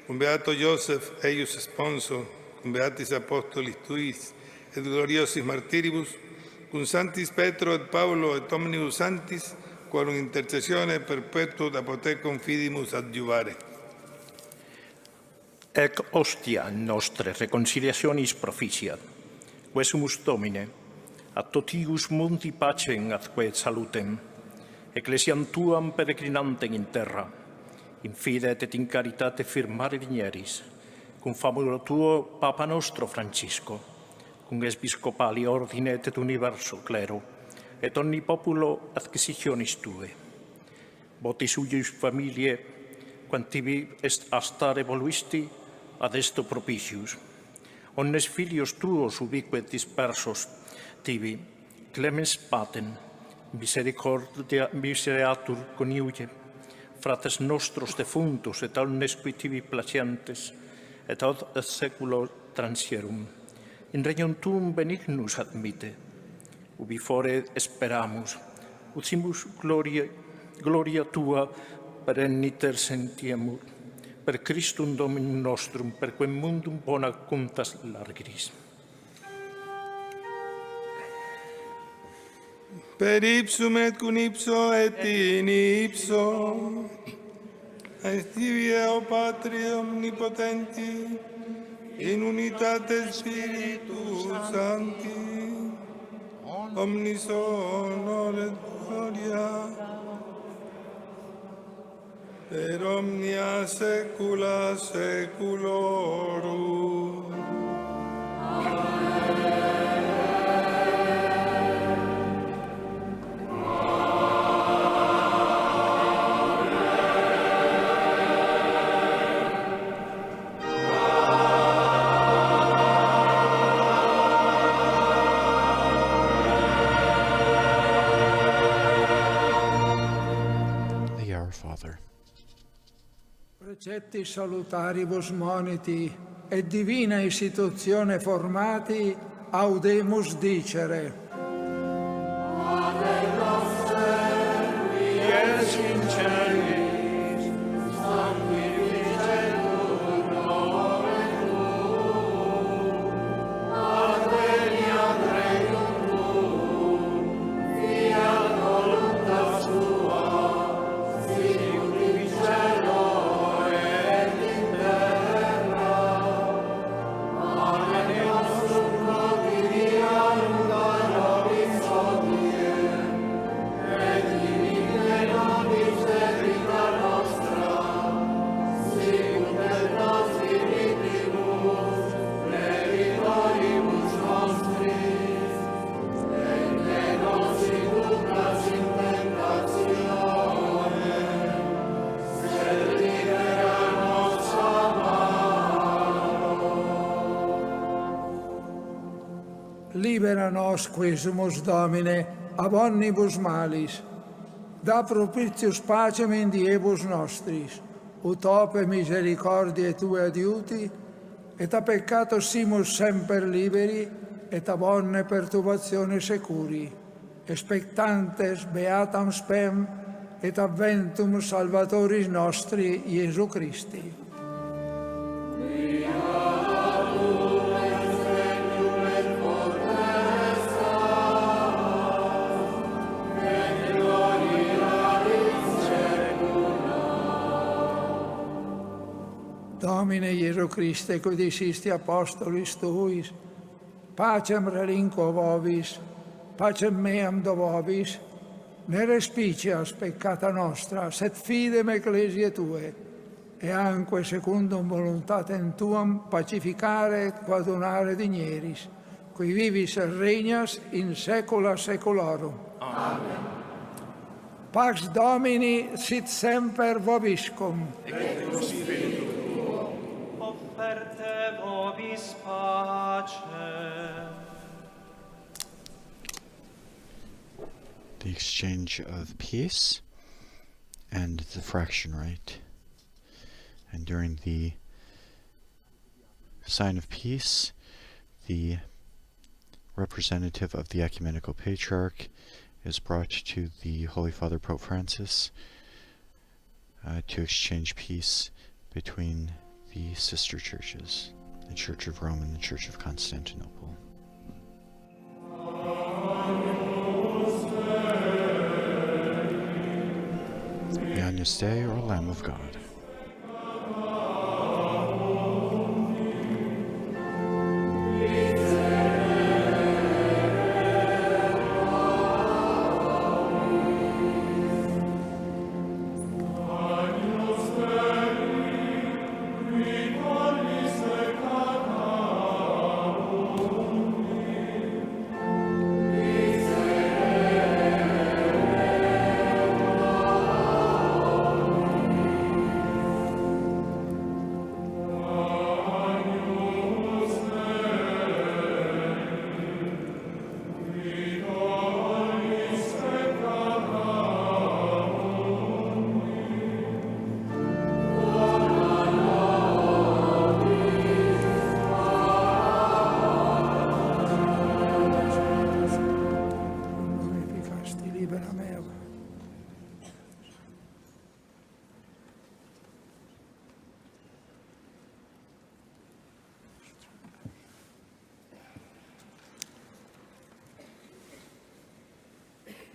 cum Beato Joseph, eius sponso, cum Beatis Apostolis tuis, et gloriosis martiribus, cum Sanctis Petro et Paulo et omnibus sanctis, quorum intercessione perpetuum apotecum fidimus adjuvare. Ec ostia nostre reconciliationis proficiat, quesumus Domine, ad totius mundi pacem atque salutem, ecclesiam Tuam peregrinantem in terra, in fide et in caritate firmare vigneris, cum famula Tuo Papa nostro Francisco, cum episcopali ordine et universo clero, et omni populo adquisitionis Tue. Votis uius familiae, quantivi est astare voluisti, ad esto propitius. Omnes filios Tuos ubique dispersos, tibi, clemens patem, misericordia misereatur coniuge, fratres nostros defuntos et omnes qui tibi placiantes, et ad seculo transierum. In regnum Tuum benignus admite, ubi fore esperamus, ucimus gloria Tua perenniter sentiemur, per Christum Dominum nostrum, per quem mundum bona cuntas largris. Per ipsum et cum ipso et in ipso, estivi Deo Patri omnipotenti, in unitate Spiritus Sancti, omnis honor et gloria, per omnia saecula saeculorum. Precetti salutaribus moniti e divina istituzione formati, audemus dicere. Pater noster, qui es in celis, sanctificetur nomen tuum, adveniat regnum tuum, fiat voluntas tua, sicut in cielo et in terra. Pane nostrum quotidianum da nobis hodie, et dimitte nobis debita nostra, sicut et nos dimittimus debitoribus nostris, et ne nos inducas in tentationem, sed libera nos a malo. Libera nos quesumus Domine ab omnibus malis, da propitius pacem in diebus nostris, ut ope misericordiae Tue adiuti, et a peccato simus semper liberi, et ab omne perturbatione securi, expectantes beatam spem, et adventum Salvatoris nostri Iesu Christi. Domine Iesu Christe, qui dicisti apostolis Tuis, pacem relinquo vobis, pacem meam do vobis, ne respicias peccata nostra, sed fidem ecclesiae Tue, e anque secundum voluntatem Tuam pacificare et quadunare digneris, qui vivis et regnas in saecula saeculorum. Amen. Pax Domini sit semper vobiscum. Offerte vobis pace. The exchange of peace and the fraction rite. And during the sign of peace, the representative of the Ecumenical Patriarch is brought to the Holy Father Pope Francis to exchange peace between the sister churches, the Church of Rome and the Church of Constantinople. The Agnus Dei, or Lamb of God.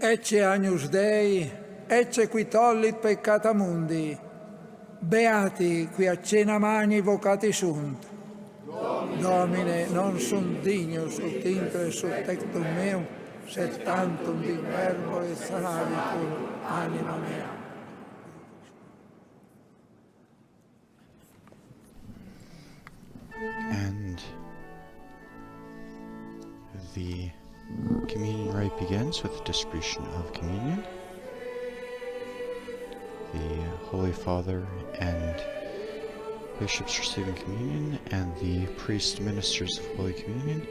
Ecce Agnus Dei, ecce qui tollit peccata mundi. Beati qui a cena magni vocati sunt. Domine, non sunt dignus ut intres sub tectum meum, sed tantum di verbo et sanabitur anima mea. And the communion rite begins with the distribution of communion. The Holy Father and bishops receiving communion, and the priest ministers of Holy Communion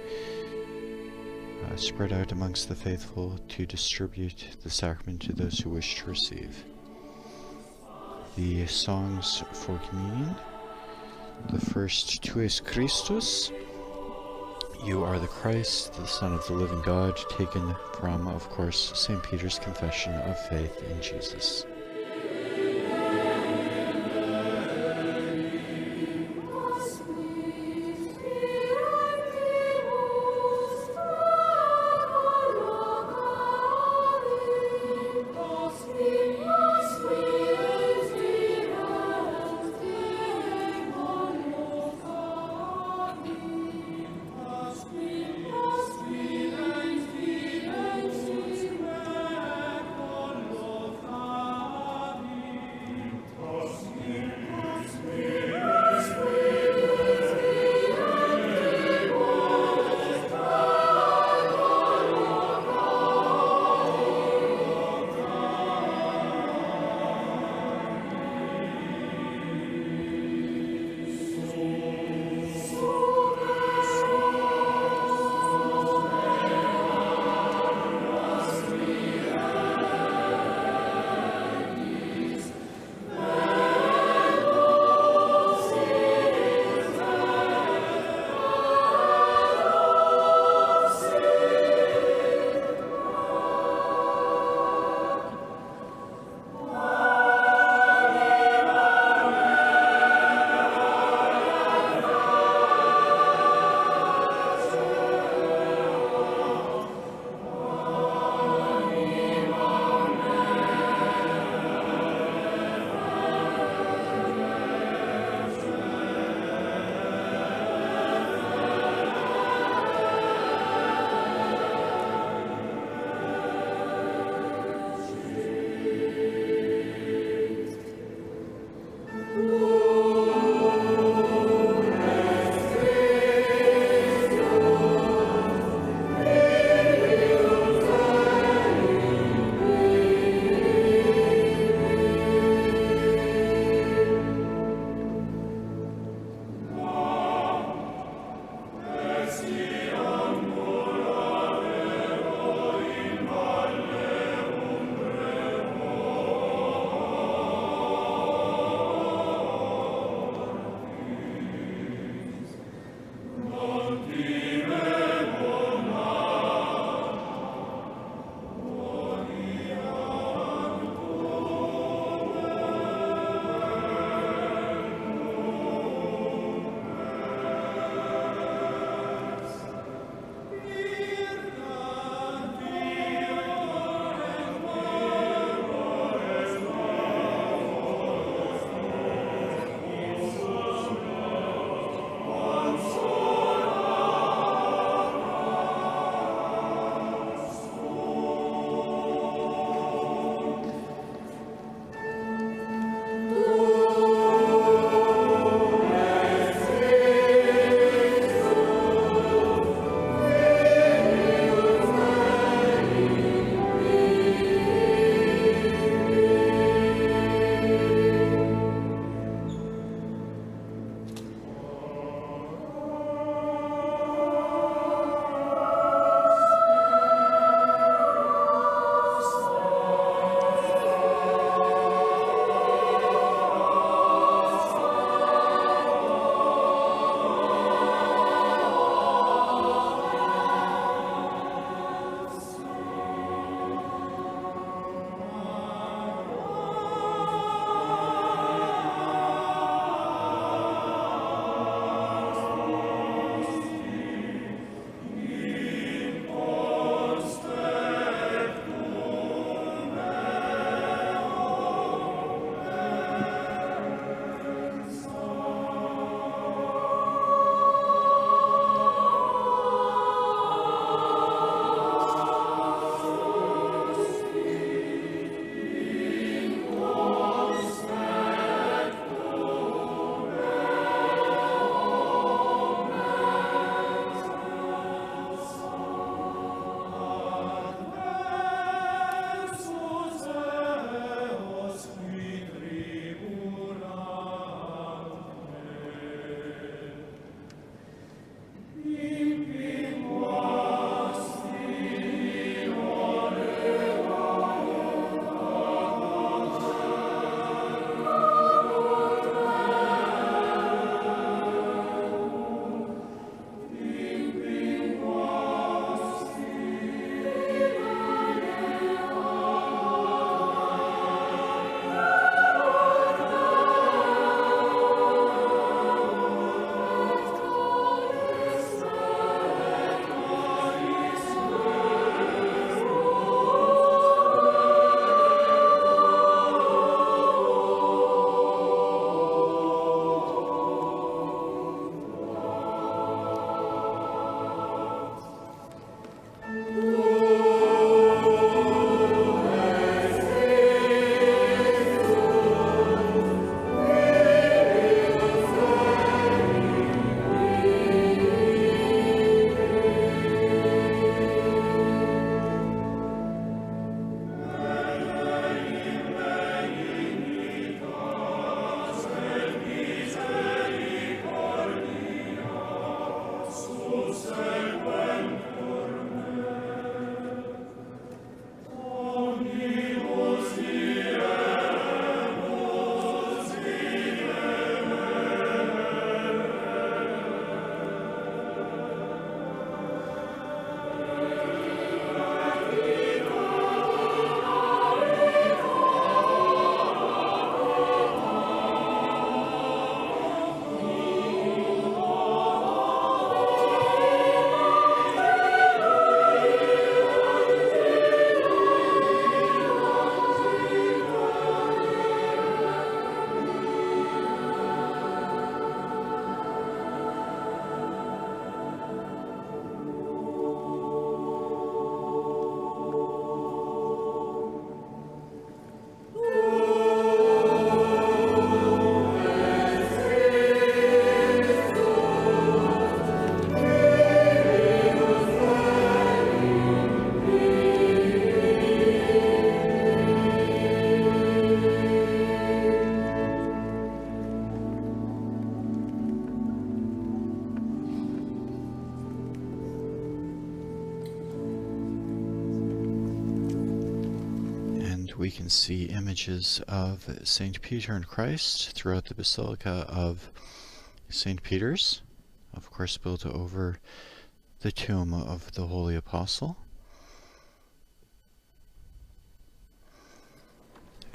spread out amongst the faithful to distribute the sacrament to those who wish to receive. The songs for communion. The first, Tu es Christus, You are the Christ, the Son of the living God, taken from, of course, St. Peter's Confession of Faith in Jesus. we can see images of St. Peter and Christ throughout the Basilica of St. Peter's, of course built over the tomb of the Holy Apostle.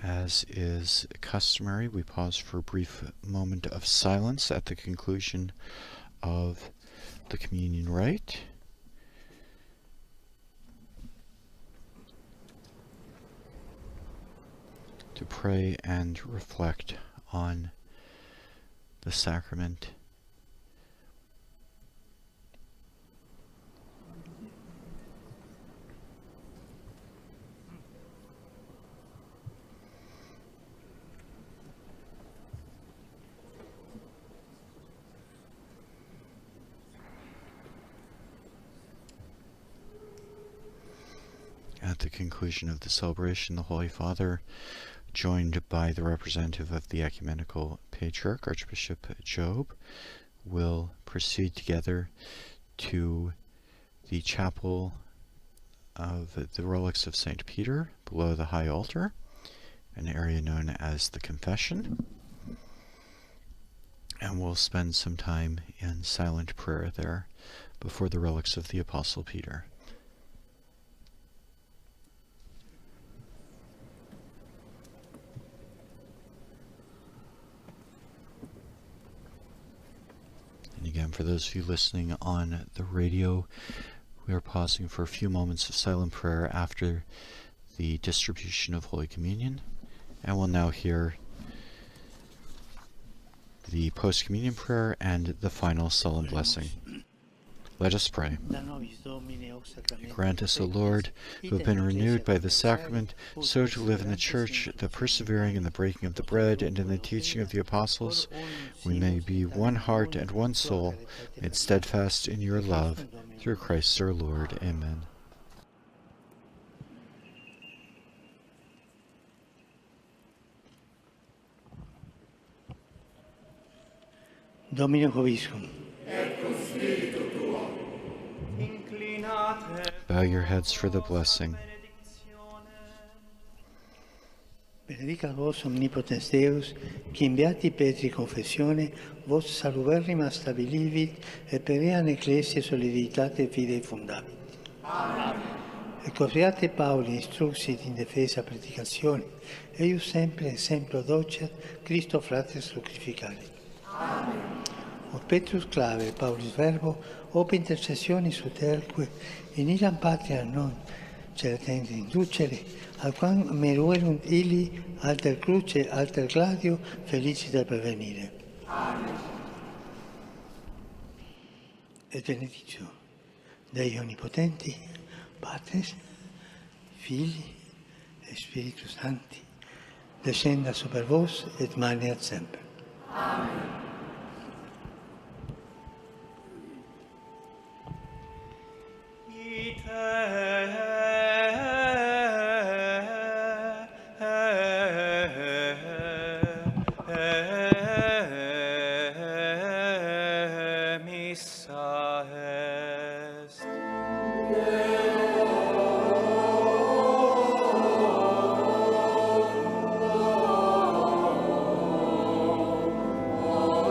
As is customary, we pause for a brief moment of silence at the conclusion of the communion rite. To pray and reflect on the sacrament. At the conclusion of the celebration, the Holy Father, joined by the representative of the Ecumenical Patriarch, Archbishop Job, will proceed together to the chapel of the relics of St. Peter below the high altar, an area known as the Confession, and we'll spend some time in silent prayer there before the relics of the Apostle Peter. Again, for those of you listening on the radio, we are pausing for a few moments of silent prayer after the distribution of Holy Communion, and we'll now hear the post-communion prayer and the final solemn blessing. Let us pray. Grant us, O Lord, who have been renewed by the sacrament, so to live in the Church, that persevering in the breaking of the bread and in the teaching of the apostles, we may be one heart and one soul, made steadfast in your love, through Christ our Lord. Amen. Domino Vobiscum. Bow your heads for the blessing. Benedicat vos omnipotens Deus, qui in beati Petri confessione, vos saluberrima stabilivit, et per eam ecclesia soliditate fidei fundavit. Amen. Et cofriate Pauli instruxit in defesa predicazione, eius sempre exemplo docet, Christo fratres crucificarit. Amen. O Petrus clave, Paulis verbo, op intercessioni suterque, in illam patria non certamente inducere, alquam meruerunt illi alter cruce, alter gladio, felicita pervenire. Amen. Et benedictio Dei Onnipotenti, Patris, Filii et Spiritus Sancti, descenda super vos et maneat semper. Amen. Oh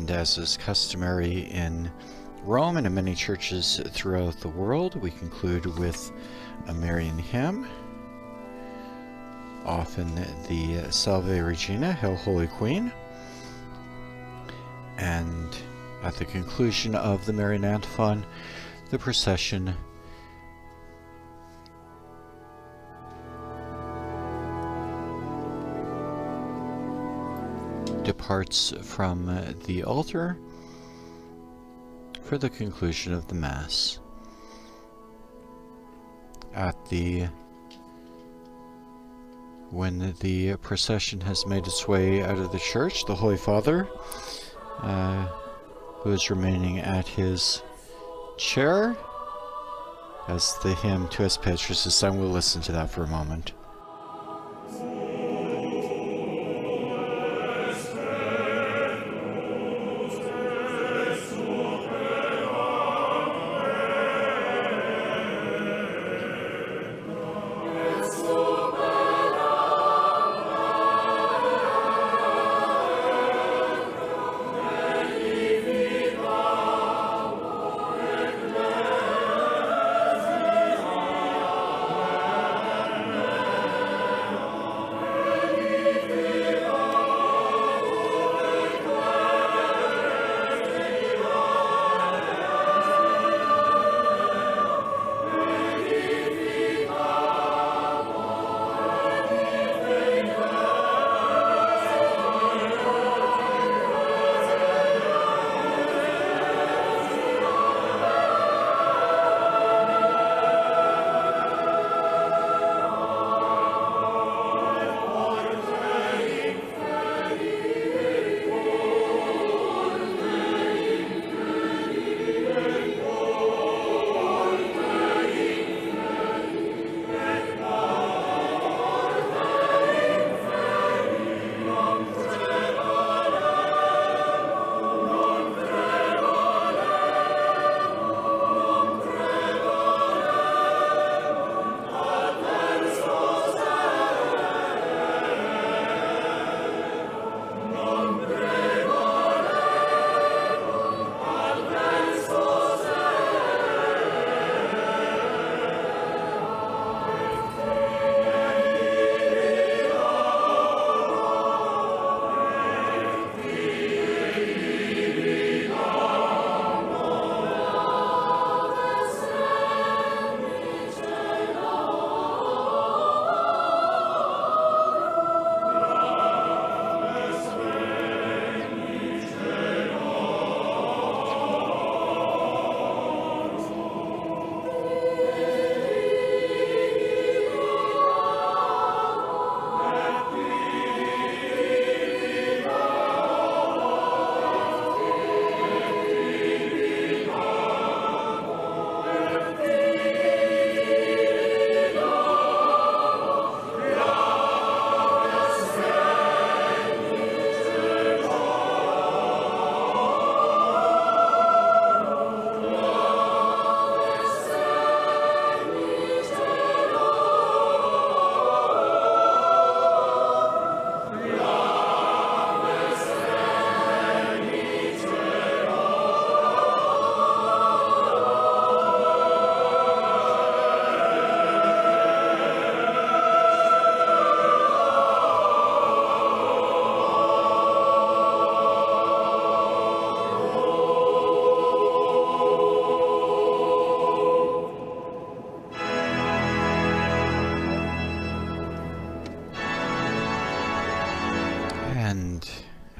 And as is customary in Rome and in many churches throughout the world, we conclude with a Marian hymn, often the Salve Regina, Hail Holy Queen. And at the conclusion of the Marian antiphon, the procession departs from the altar for the conclusion of the Mass. When the procession has made its way out of the church, the Holy Father, who is remaining at his chair, as the hymn Tu es Petrus is sung, we'll listen to that for a moment.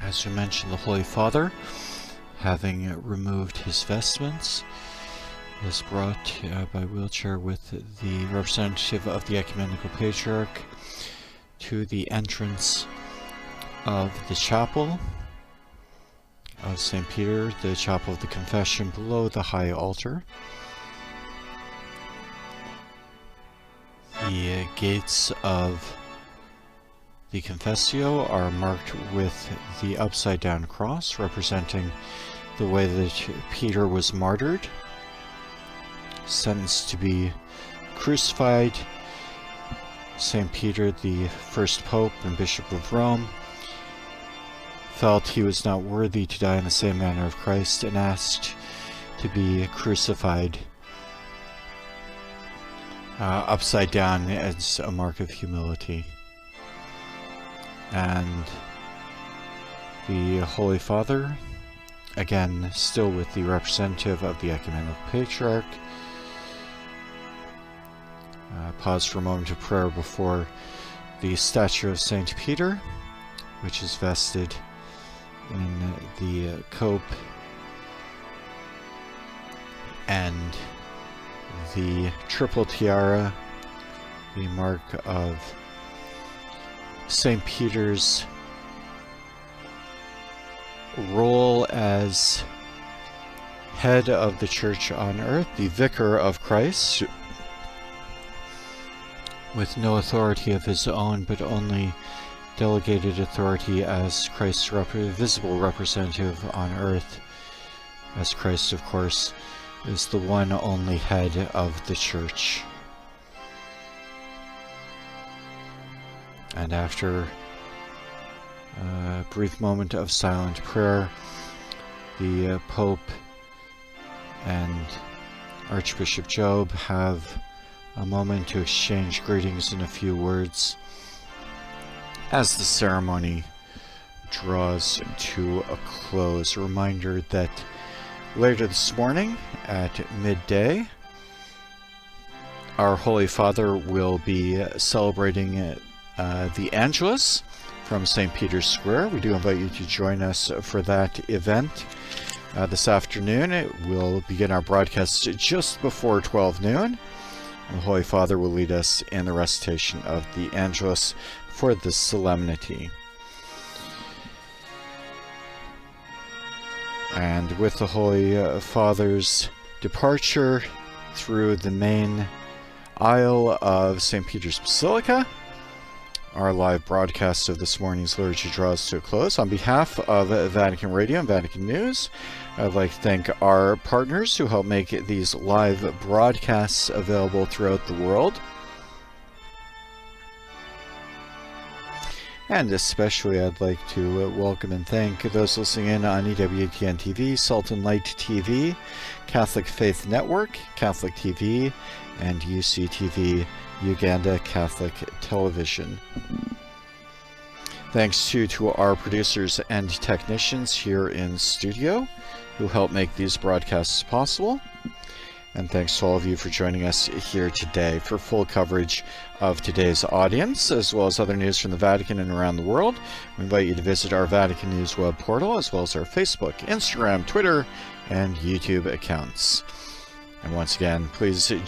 As we mentioned, the Holy Father, having removed his vestments, is brought by wheelchair with the representative of the Ecumenical Patriarch to the entrance of the chapel of St. Peter, the chapel of the Confession below the high altar. The gates of the Confessio are marked with the upside-down cross, representing the way that Peter was martyred, sentenced to be crucified. St. Peter, the first Pope and Bishop of Rome, felt he was not worthy to die in the same manner of Christ and asked to be crucified upside down as a mark of humility. And the Holy Father, again, still with the representative of the Ecumenical Patriarch, paused for a moment of prayer before the statue of Saint Peter, which is vested in the cope and the triple tiara, the mark of Saint Peter's role as head of the Church on earth, the vicar of Christ, with no authority of his own, but only delegated authority as Christ's visible representative on earth, as Christ, of course, is the one only head of the Church. And after a brief moment of silent prayer, the Pope and Archbishop Job have a moment to exchange greetings in a few words as the ceremony draws to a close. A reminder that later this morning at midday, our Holy Father will be celebrating the Angelus from St. Peter's Square. We do invite you to join us for that event. This afternoon, we'll begin our broadcast just before 12 noon. The Holy Father will lead us in the recitation of the Angelus for this solemnity. And with the Holy Father's departure through the main aisle of St. Peter's Basilica, our live broadcast of this morning's liturgy draws to a close. On behalf of Vatican Radio and Vatican News, I'd like to thank our partners who help make these live broadcasts available throughout the world. And especially I'd like to welcome and thank those listening in on EWTN TV, Salt and Light TV, Catholic Faith Network, Catholic TV, and UCTV, Uganda Catholic Television. Thanks to our producers and technicians here in studio who help make these broadcasts possible. And thanks to all of you for joining us here today. For full coverage of today's audience, as well as other news from the Vatican and around the world, we invite you to visit our Vatican News web portal, as well as our Facebook, Instagram, Twitter, and YouTube accounts. And once again, please join